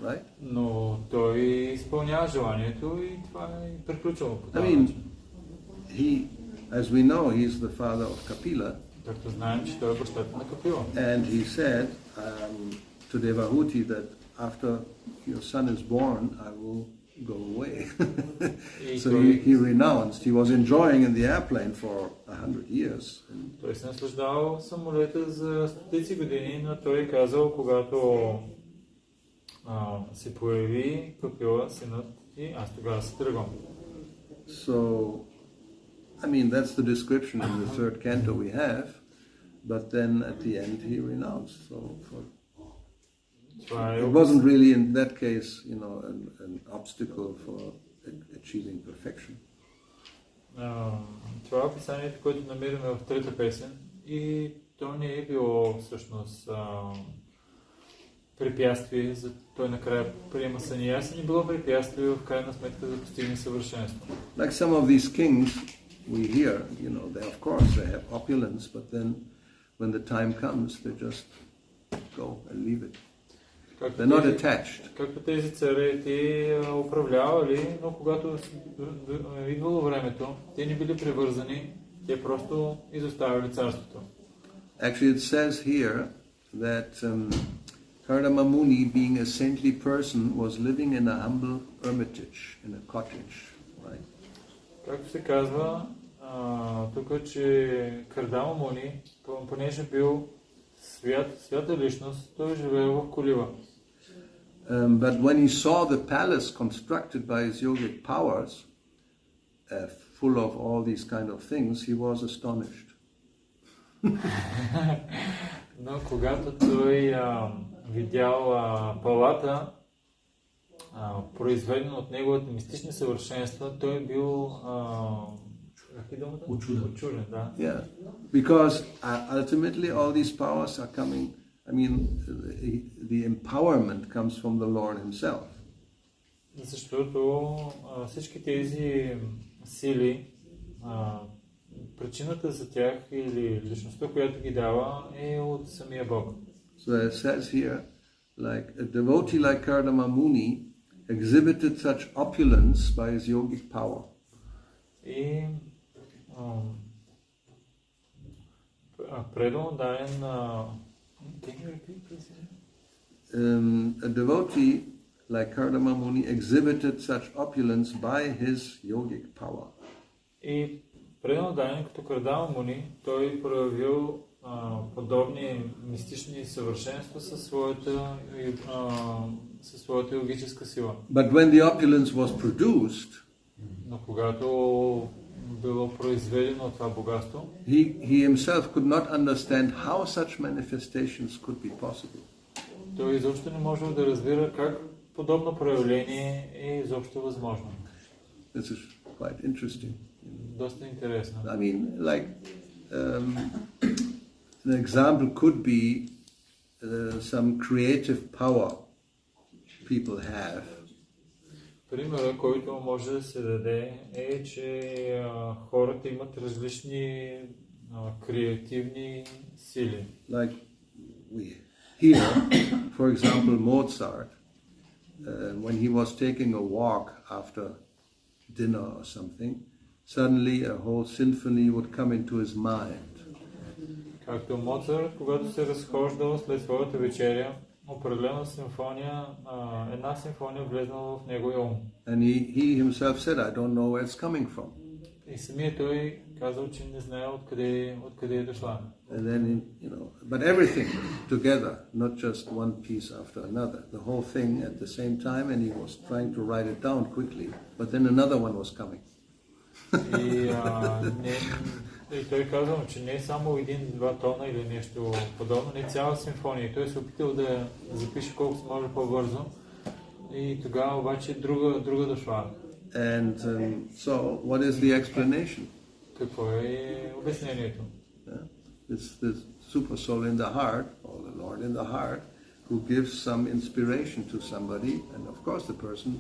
right? Но той изпълнява желанието и това е приключило по този I mean, начин. as we know, he's the father of Kapila. Както знаем, че той е бащата на Капила. And he said to Devahuti that after your son is born, I will go away. So he renounced. He was enjoying in the airplane for 100 years. Той се наслаждавал в самолета за стотици години, но той казал, когато се появи Капила, синът, и аз тогава се тръгвам. So, I mean, that's the description in the third canto we have, but then at the end he renounced. So it wasn't really in that case, an obstacle for achieving perfection. Това е описанието, което намираме в трета песен, и то не е било всъщност препятствие, за той накрая приема саньяси, не било препятствие в крайна сметка да постигне съвършенство. Like some of these kings we hear, they of course they have opulence, but then when the time comes, they just go and leave it. They're not attached. Както тези царе, те управлявали, но когато идвало времето, те не били привързани, те просто изоставили царството. Actually, it says here that Gauravani Muni, being a saintly person, was living in a humble hermitage, in a cottage, right? Както се казва тук, че Гауравани Муни, понеже бил свята личност, той живеел в колива. But when he saw the palace constructed by his yogic powers, full of all these kind of things, he was astonished. Но когато той видял палата, произведен от неговите мистични съвършенства, той е бил учуден, да. Yeah, because ultimately all these powers are coming. I mean, the empowerment comes from the Lord Himself. Защото всички тези сили, причината за тях или личността, която ги дава, е от самия Бог. So it says here, like a devotee like Kardama Muni exhibited such opulence by his yogic power. И предан даден a devotee like Kardama Muni exhibited such opulence by his yogic power. И предан даден като Кардама Муни, той проявил подобни мистични съвършенства със своята йогическа сила. But when the opulence was produced, Но когато било произведено това богатство, he himself could not understand how such manifestations could be possible. той изобщо не може да разбира как подобно проявление е изобщо възможно. This is quite interesting. Доста интересно. I mean, like an example could be some creative power people have. Примерът, който може да се даде, е, че хората имат различни креативни сили. Like we hear, for example, Mozart, when he was taking a walk after dinner or something, suddenly a whole symphony would come into his mind. Както Моцарт, когато се разхождал след своята вечеря, определена симфония, една симфония влезнала в неговия ум. And he himself said, I don't know where it's coming from. И самият той казал, че не знае откъде е дошла. And then, but everything together, not just one piece after another. The whole thing at the same time, and he was trying to write it down quickly, but then another one was coming. И той казал, че не е само един-два тона или нещо подобно, не цяла симфония. И той се опитал да запише колко се може по-бързо. И тогава обаче друга дошла. And so, what is the explanation? Какво е обяснението? It's the super soul in the heart, or the Lord in the heart, who gives some inspiration to somebody, and of course the person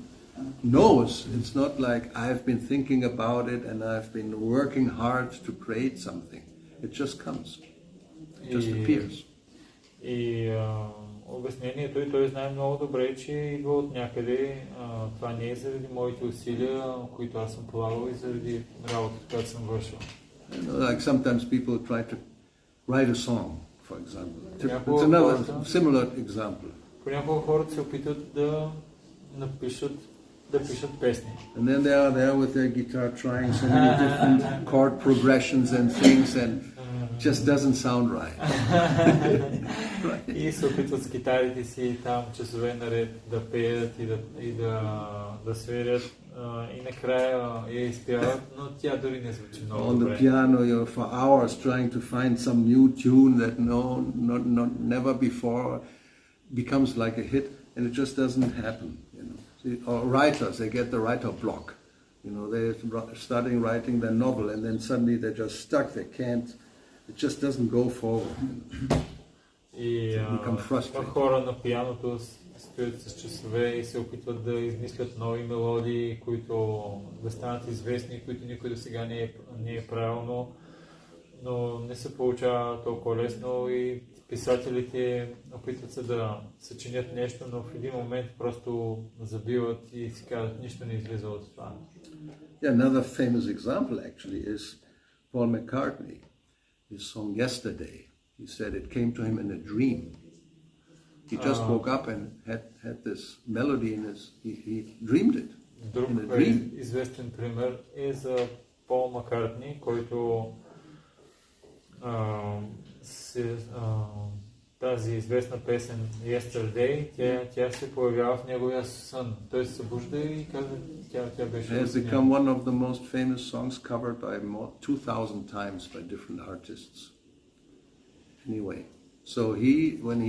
knows. It's not like I've been thinking about it and I've been working hard to create something. It just comes. It just appears. И обяснението, и той знае много добре, че идва от някъде. Това не е заради моите усилия, които аз съм полагал, и заради работата, която съм вършил. Like sometimes people try to write a song, for example. It's another similar example. Понякога хората се опитат да пишат песни. And then they are there with their guitar trying so many different chord progressions and things, and just doesn't sound right. И се опитват с китарите си там часове наред да пеят и да свирят, и накрая я изпяват, но тя дори не звучи много добре. On the piano, you're for hours trying to find some new tune that never before becomes like a hit, and it just doesn't happen. Or writers, they get the writer block. They're starting writing their novel, and then suddenly they're just stuck. They can't. It just doesn't go forward. И хора на пианото стоят с часове и се опитват да измислят нови мелодии, които да станат известни, които никой до сега не е правил, но не се получава толкова лесно, и писателите опитват се да съчинят нещо, но в един момент просто забиват и си казват, нищо не излиза от това. Yeah, another famous example actually is Paul McCartney. His song Yesterday. He said it came to him in a dream. He just woke up and had this melody in his. He dreamed it. Друг in a dream. Известен пример е за Пол Маккартни, който тази известна песен Yesterday, тя се появява в неговия сън. Той се събужда и казва, тя беше. It has become one of the most famous songs covered by 2,000 times by different artists. Anyway, so when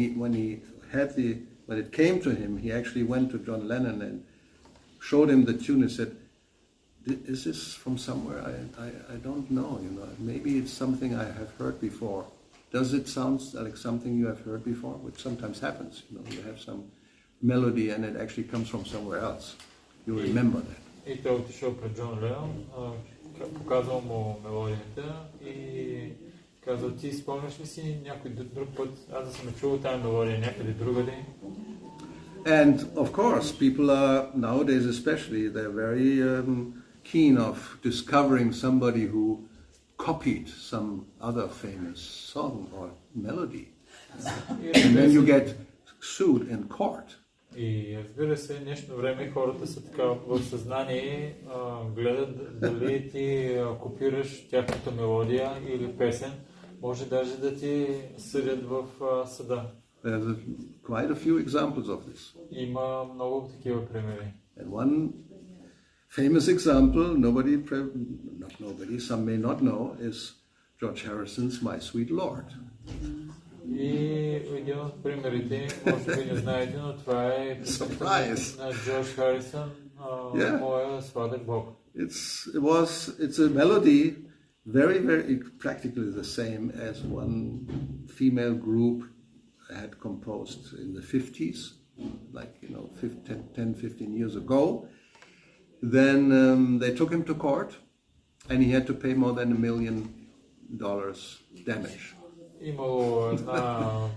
it came to him, he actually went to John Lennon showed him the tune and said, is this from somewhere? I don't know, maybe it's something I have heard before. Does it sound like something you have heard before? Which sometimes happens, you have some melody and it actually comes from somewhere else. You remember that. И той отишъл пред Джон Ленон, показал му мелодията и казал, ти спомняш ли си някой друг път, аз да съм чувал тази мелодия някъде другаде? And of course, people are, nowadays especially, they're very keen of discovering somebody who copied some other famous song or melody. And then you get sued in court. И разбира се, днешно време хората са така в съзнание, гледат дали ти копираш тяхната мелодия или песен, може даже да ти съдят в съда. There's quite a few examples of this. Има много такива примери. And one famous example, some may not know, is George Harrison's My Sweet Lord. И един от примерите, може би не знаете, но това е песента на Джордж Харисън, Моя сладък Бог. It's a melody very practically the same as one female group had composed in the 50s, like 10-15 years ago. Then they took him to court and he had to pay more than $1 million damage. Имало една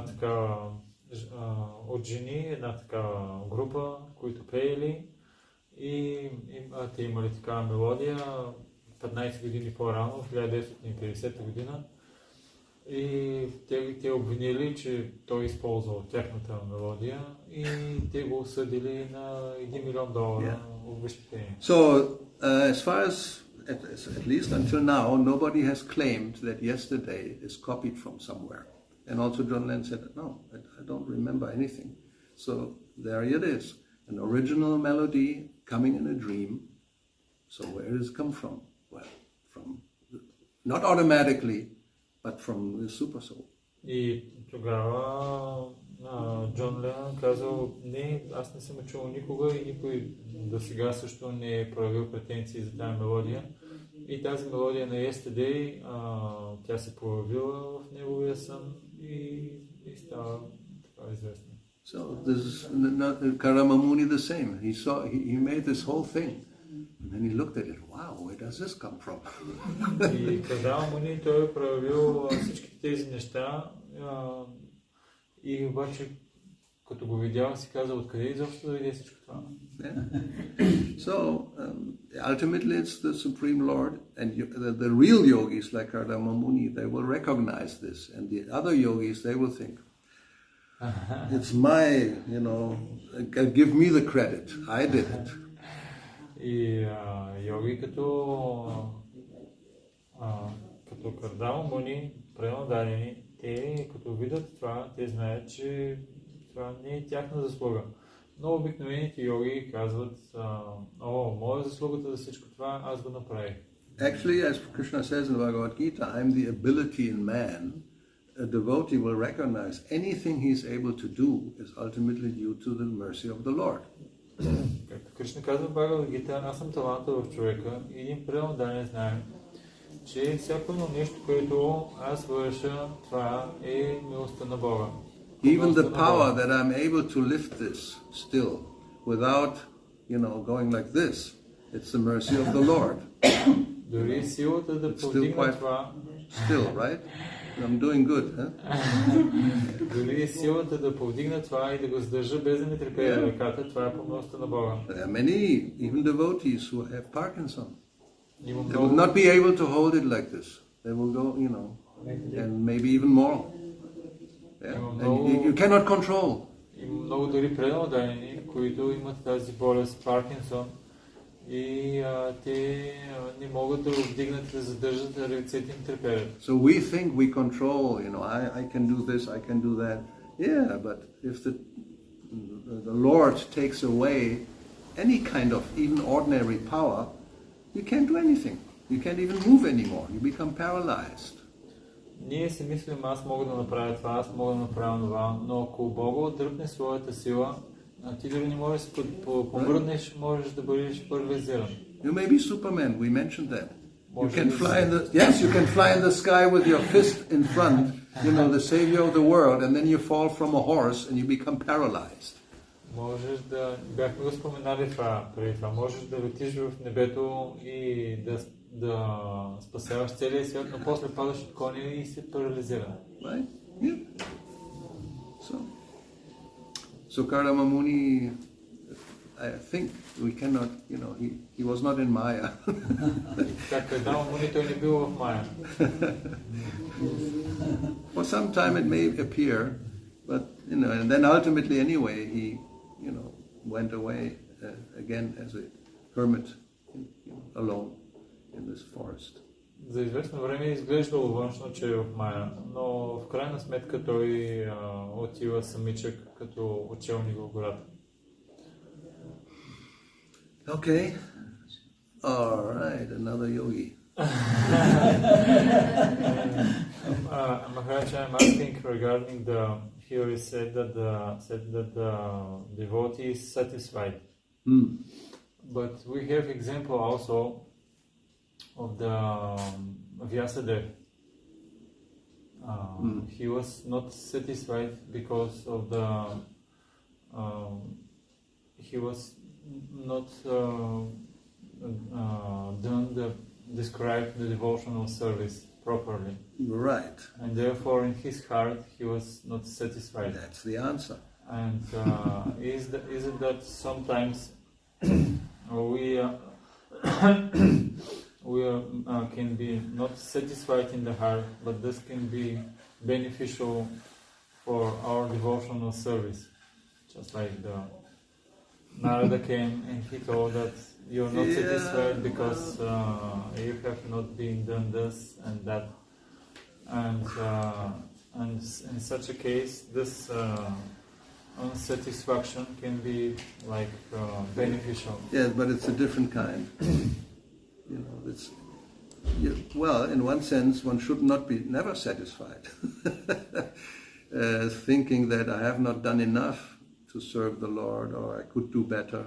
така от жени, една така група, които пеели и те имали такава мелодия 15 години по-рано, в 1950 година. И те обвинили, че той използвал тяхната мелодия и те го осъдили на $1 милион обезщетение. So, as far as at least until now, nobody has claimed that Yesterday is copied from somewhere. And also John Lennon said, no, I don't remember anything. So there it is, an original melody coming in a dream. So where does it come from? Well, not automatically, but from the super soul. И тогава Джон Ленон казал, не, аз не съм чул никога и никой до сега също не е проявил претенции за тази мелодия. И тази мелодия на Yesterday, тя се появила в неговия сън и става така известна. So this is Gauravani the same. He made this whole thing. And then he looked at it. Wow, where does this come from? И Gauravani той е проявил всички тези неща и обаче като го видял си казал, откъде изобщо дойде всичко това? So ultimately it's the Supreme Lord and the real yogis like Gauravani, they will recognize this, and the other yogis, they will think, it's my, give me the credit, I did it. И йоги като Gauravani, пренадарени, те като видят това, те знаят, че това не е тяхна заслуга. Но обикновените йоги казват, моя заслугата за всичко това, аз го направих. Actually, as Krishna says in Bhagavad Gita, I'm the ability in man. A devotee will recognize anything he is able to do is ultimately due to the mercy of the Lord. Както Кришна казва в Бхагавад Гита, аз съм таланта в човека и един преданен знае, че всяко едно нещо, което аз върша, това е милостта на Бога. Even the power that I'm able to lift this still, without, going like this, it's the mercy of the Lord. Дори силата да повдигна това... Still, right? I'm doing good, huh? Дори силата да повдигна това и да го задържа без да ми трепее ръката, това е по милостта на Бога. There are many, even devotees who have Parkinson. They will not be able to hold it like this. They will go, and maybe even more. Yeah. And you cannot control. Има много дори преданни, които имат тази болест Паркинсон и те не могат да вдигнат, да задържат, ръцете им треперят. So we think we control, I can do this, I can do that. Yeah, but if the Lord takes away any kind of even ordinary power, you can't do anything. You can't even move anymore. You become paralyzed. Ние си мислим, аз мога да направя това, аз мога да направя това, но ако Бога отдръпне своята сила, А ти дори не можеш да се помръднеш, можеш да бъдеш парализиран. You may be Superman, we mentioned that. You Може can да fly in си- the, yes, you can fly in the sky with your fist in front, you know, the savior of the world, and then you fall from a horse and you become paralyzed. Можеш да, бяхме го споменали това, преди това, можеш да летиш в небето и да спасяваш целия свят, но после падаш от коня и се парализира. Right? Yeah. So Gauravani Muni, I think we cannot, you know, he was not in Maya. Както една Муни, той не бил в Майя. For some time it may appear, but, you know, and then ultimately anyway, he, you know, went away again as a hermit, you know, alone in this forest. За известно време изглеждало външно, че е в Майя, но в крайна сметка той отива самичък като учелник в гората. Okay. All right, another yogi. Maharaj, I'm asking regarding the, here is said that the devotee is satisfied. But we have example also of the Vyasadeva. He was not satisfied because of the he was not described the devotional service properly. Right. And therefore in his heart he was not satisfied. That's the answer. And is it that sometimes we can be not satisfied in the heart, but this can be beneficial for our devotional service. Just like the Narada came and he told that you're not satisfied because you have not been done this and that. And in such a case, this unsatisfaction can be like beneficial. Yes, but it's a different kind. You know, it's well, in one sense, one should not be never satisfied, thinking that I have not done enough to serve the Lord, or I could do better.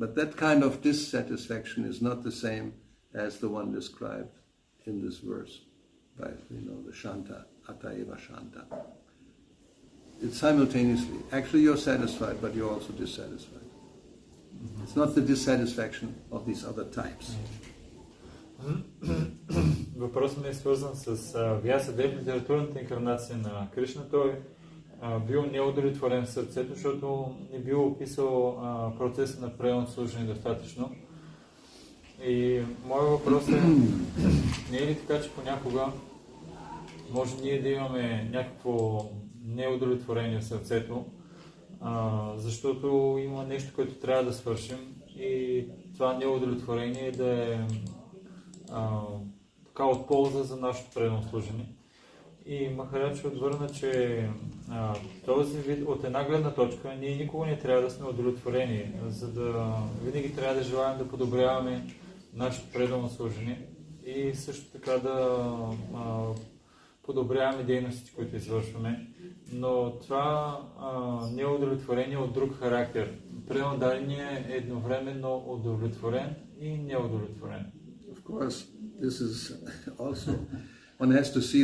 But that kind of dissatisfaction is not the same as the one described in this verse by, you know, the Shanta, Ataiva Shanta. It's simultaneously. Actually, you're satisfied, but you're also dissatisfied. It's not the dissatisfaction of these other types. Въпросът ми е свързан с Вясадев, литературната инкарнация на Кришна. Той бил неудовлетворен в сърцето, защото не бил описал процеса на правилно служение достатъчно. И моят въпрос е, не е ли така, че понякога може ние да имаме някакво неудовлетворение в сърцето, защото има нещо, което трябва да свършим и това неудовлетворение да е така от полза за нашето предно служение. И Махарадж отвърна, че този вид от една гледна точка ние никога не трябва да сме удовлетворени, за да винаги трябва да желаем да подобряваме нашето предно служение и също така да подобряваме дейностите, които извършваме. Но това не е удовлетворение от друг характер. Предно дадения е едновременно удовлетворен и неудовлетворен. Of course, this is also, one has to see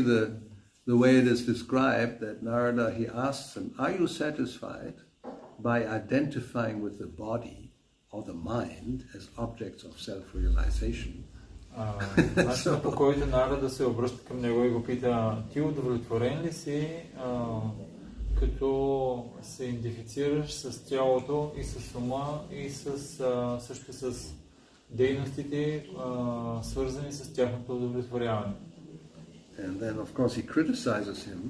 the way it is described, that Narada, he asks him, are you satisfied by identifying with the body or the mind as objects of self-realization? Начинът, по който Нарада се обръща към него и го пита, ти удовлетворен ли си, като се идентифицираш с тялото и с ума и също с дейностите, свързани с тяхното удовлетворяване. And then, of course, he criticizes him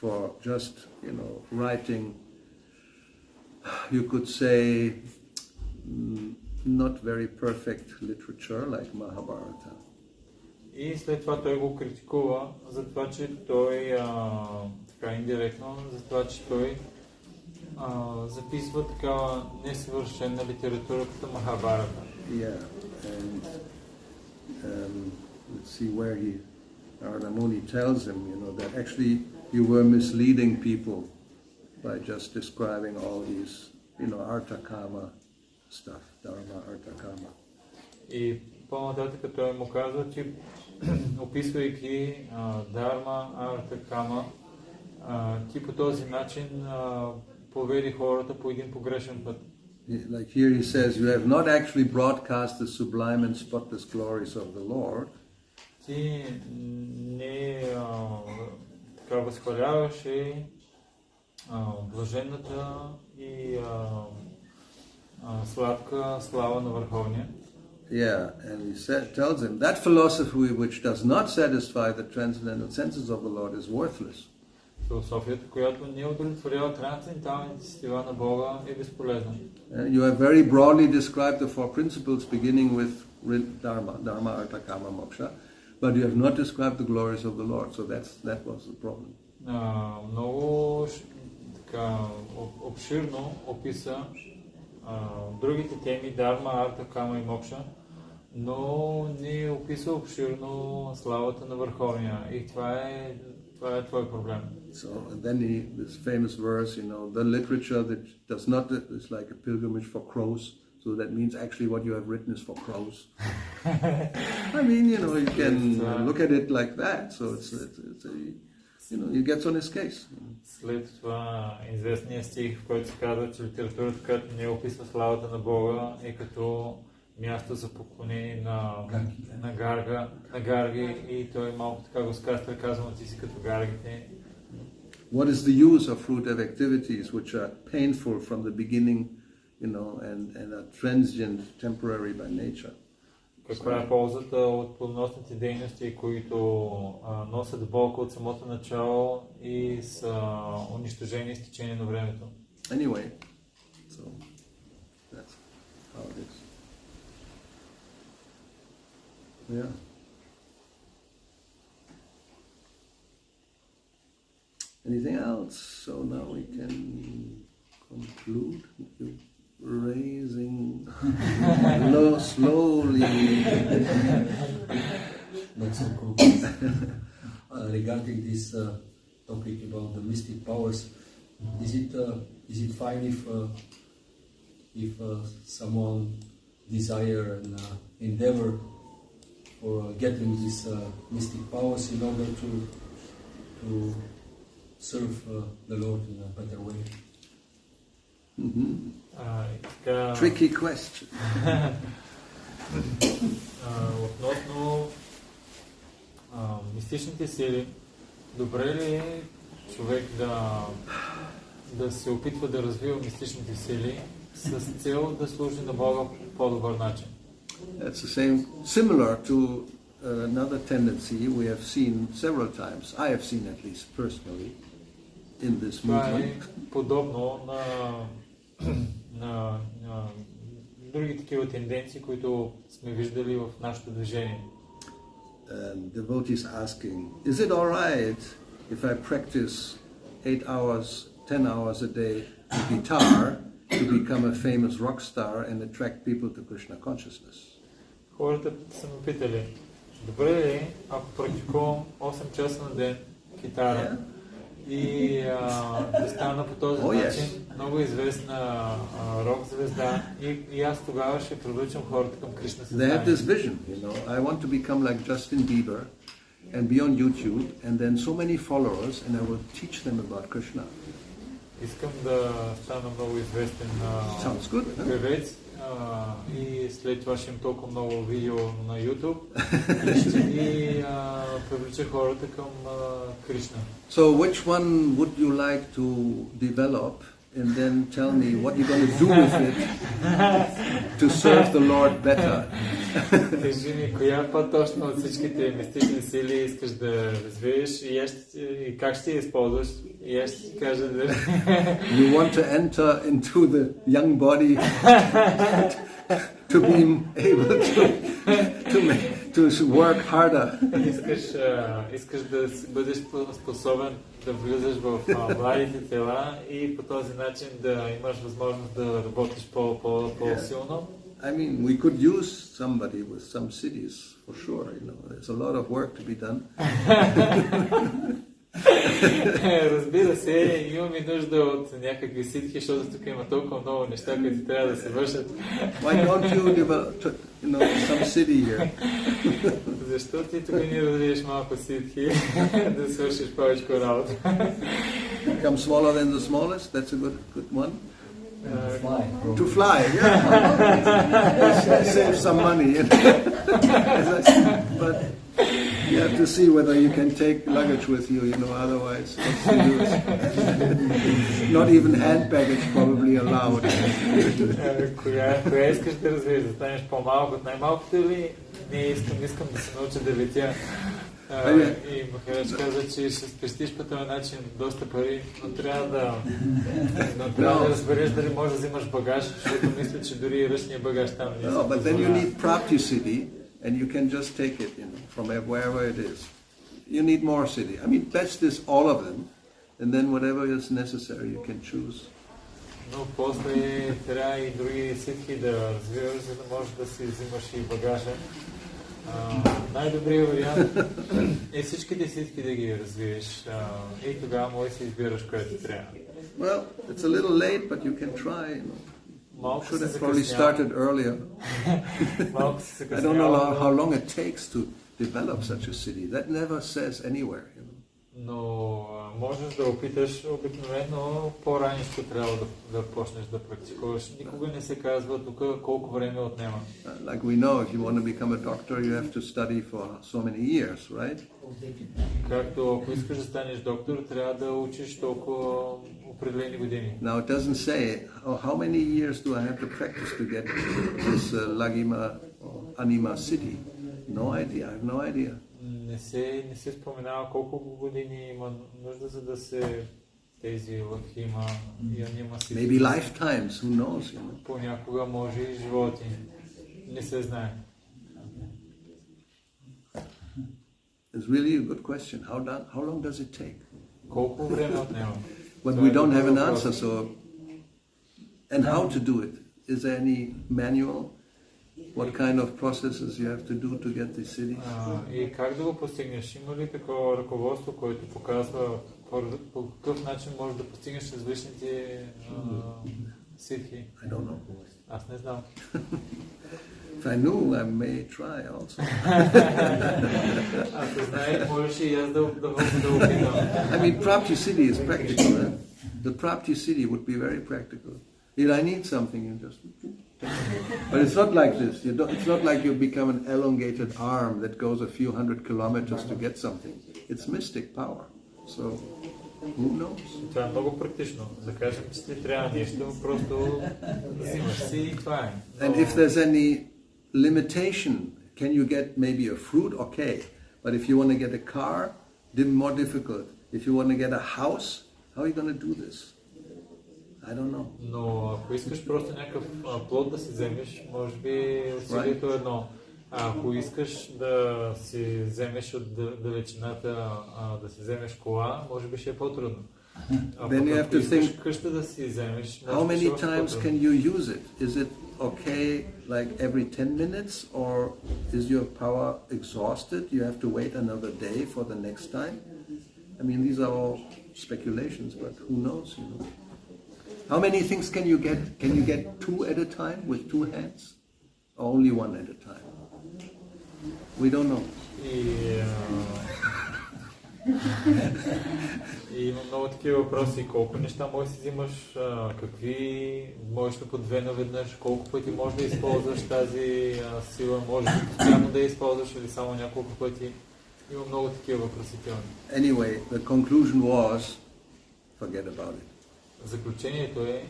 for just, you know, writing, you could say, not very perfect literature like Mahabharata. И след това той го критикува за това, че той, така индиректно, за това, че той записва такава несъвършена литература като Махабарата. Yeah, and let's see where Narada Muni tells him, you know, that actually you were misleading people by just describing all these artha kama stuff, dharma, artha, kama. И по-нататък той му казва, че описвайки Дharma, Artha, Kama, ти по този начин поведи хората по един погрешен път. Like here he says, you have not actually broadcast the sublime and spotless glories of the Lord. Ти не така възхваляваш блаженната и сладка слава на Върховния. Yeah, and he tells him that philosophy which does not satisfy the transcendental senses of the Lord is worthless. Философията, която не удовлетворява трансценденталните сетива на Бога, е безполезна. You have very broadly described the four principles beginning with Dharma, Artha, Kama, Moksha, but you have not described the glories of the Lord, so that was the problem. Много така обширно описа другите теми, Дharma, Artha, Kama и Мокша, но не описа обширно славата на Върховния. И това е твой проблем. So and then this famous verse, the literature that does not is like a pilgrimage for crows. So that means actually what you have written is for crows. I mean, you can look at it like that. So it's he gets on his case. След това известният стих, в който се казва, че литературата, която не описва славата на Бога, е като място за поклонение на гарги, и той малко така го скаства, казва, ти си като гаргите. What is the use of fruitive activities which are painful from the beginning, and are transient, temporary by nature? Каква е ползата от плодоносните дейности, които носят болка от самото начало и са унищожени с течение на времето? Anyway, so that's how it is. Yeah. Anything else? So now we can conclude. Raising slowly. Not so cool. Regarding this topic about the mystic powers, is it fine if someone desire and endeavor for getting these mystic powers in order to serve the Lord in a better way? Tricky question. Относно мистичните сили, добре ли е човек да се опитва да развива мистичните сили с цел да служи на Бога по по-добър начин? That's similar to another tendency we have seen several times. I have seen at least personally in this movement. Подобно на други такива тенденции, които сме виждали в нашето движение. Devotees asking, is it all right if I practice 8 hours, 10 hours a day the guitar to become a famous rock star and attract people to Krishna consciousness? Хората са ме питали, добре ли, ако практикувам 8 часа на ден китара и да стана по този начин много известна рок звезда и аз тогава ще привличам хората към Кришна съзнание. They have this vision, I want to become like Justin Bieber and be on YouTube and then so many followers and I will teach them about Krishna. Искам да стана много известен певец и след това ще им толкова много видео на YouTube и привлича хората към Кришна. So which one would you like to develop and then tell me what you're going to do with it to serve the Lord better? Кажи ми, коя по-точно от всичките мистични сили искаш да развиеш и как ще я използваш? И аз ще ти кажа да... You want to enter into the young body to be able to work harder. Искаш да бъдеш способен да влизаш в младите тела и по този начин да имаш възможност да работиш по-силно. I mean, we could use somebody with some cities for sure. There's a lot of work to be done. Разбира се, имам и нужда от някакви ситхи, защото тук има толкова много неща, които трябва да се вършат. Why don't you develop, some city here? Защо ти тук не развиеш малко ситхи, да свършиш повече работа? Become smaller than the smallest? That's a good one. Fly. To fly, yeah. Save some money. But you have to see whether you can take luggage with you, otherwise what's the use? Not even hand baggage probably allowed. Коя искаш да развиеш? Да станеш по-малко от най-малкото или не искам да се науча да летя? И Махарадж каза, че ще спестиш по този начин доста пари, но трябва да разбереш дали можеш да взимаш багаж, защото мисля, че дори и ръчния багаж там не No, but then you need practicity, and you can just take it, from wherever it is. You need more city. I mean, best is all of them, and then whatever is necessary you can choose. Но после трябва и други ситхи да развиваш, за да можеш да си взимаш и багажа. Най-добрият вариант е всичките ситхи да ги развиеш и тогава можеш да си избираш което трябва. Well, it's a little late, but you can try. Малко Should се have probably закъснява. started earlier. Малко се I don't know закъснява. how long it takes to develop such a city. That never says anywhere. Но можеш да опиташ, обикновено по-раничко трябва да почнеш да практикуваш. Никога не се казва тук колко време отнема. Like we know, if you want to become a doctor, you have to study for so many years, right? Както ако искаш да станеш доктор, трябва да учиш толкова определени години. Now it doesn't say, how many years do I have to practice to get this Lagima or Anima city? No idea, I have no idea. Не се споменава колко години има нужда, за да се тези лахима и анима си. Maybe lifetimes, who knows, Понякога може и животи. Не се знае. It's really a good question. How long does it take? Колко време отнема? But we don't have an answer, so... And how to do it? Is there any manual? What kind of processes you have to do to get the city? И как да го постигнеш? Има ли такова ръководство, което показва по какъв начин можеш да постигнеш различните ситхи? I don't know. Аз не знам. If I knew, I may try also. Ако знаех, можеш и аз да опитам. I mean, Prapti city is practical. The Prapti city would be very practical. If I need something, you just... But it's not like this. It's not like you become an elongated arm that goes a few hundred kilometers to get something. It's mystic power. So, who knows? Това е много практично. Да кажем, че ти трябва нещо, просто взимаш си и това е. And if there's any limitation, can you get maybe a fruit? Okay. But if you want to get a car, more difficult. If you want to get a house, how are you going to do this? I don't know. Но ако искаш просто някакъв плод да си вземеш, може би усилието е едно. А ако искаш да си вземеш от далечината, да си вземеш кола, може би ще е по-трудно. Ако искаш къща да си вземеш, how many times can you use it? Is it okay like every 10 minutes, or is your power exhausted? You have to wait another day for the next time? I mean, these are all speculations, but who knows, How many things can you get? Can you get two at a time with two hands? Or only one at a time? We don't know. И има много такива въпроси. Колко неща можеш да си взимаш, какви можеш да по две наведнъж, колко пъти можеш да използваш тази сила, можеш ли постоянно да я използваш или само няколко пъти. Има много такива въпросителни. Anyway, the conclusion was, forget about it. Заключението е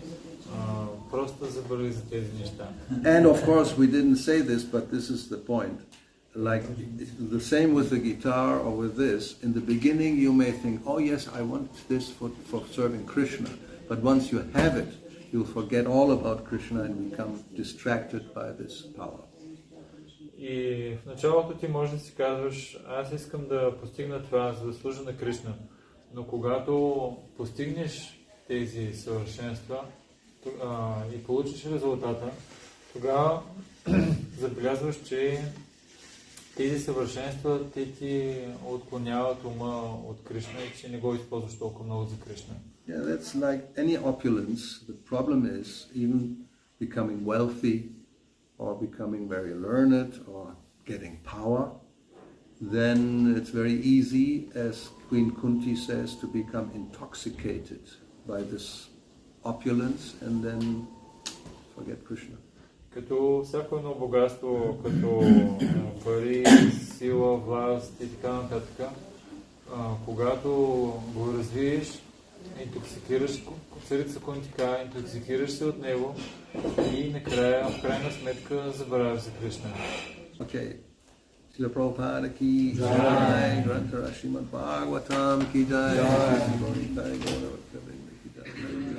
просто забрави за тези неща. And of course we didn't say this, but this is the point. Like the same with the guitar or with this. In the beginning you may think, oh yes, I want this for serving Krishna. But once you have it, you'll forget all about Krishna and become distracted by this power. И в началото ти може да си казваш, аз искам да постигна това, за да служа на Кришна. Но когато постигнеш тези съвършенства и получиш резултата, тогава забелязваш, че тези съвършенства те ти отклоняват ума от Кришна и че не го използваш толкова много за Кришна. Yeah, that's like any opulence. The problem is even becoming wealthy or becoming very learned or getting power. Then it's very easy, as Queen Kunti says, to become intoxicated by this opulence and then forget Krishna. Като всяко едно богатство, като пари, сила, власт и така нататък, когато го развиеш, интоксикираш, царица Кунтика, интоксикираш се от него и накрая, в крайна сметка, забравяш за Кришна. Okay. Srila Prabhupada ki jai, Grantha Srimad Bhagavatam ki jai, Gauravani ki jai.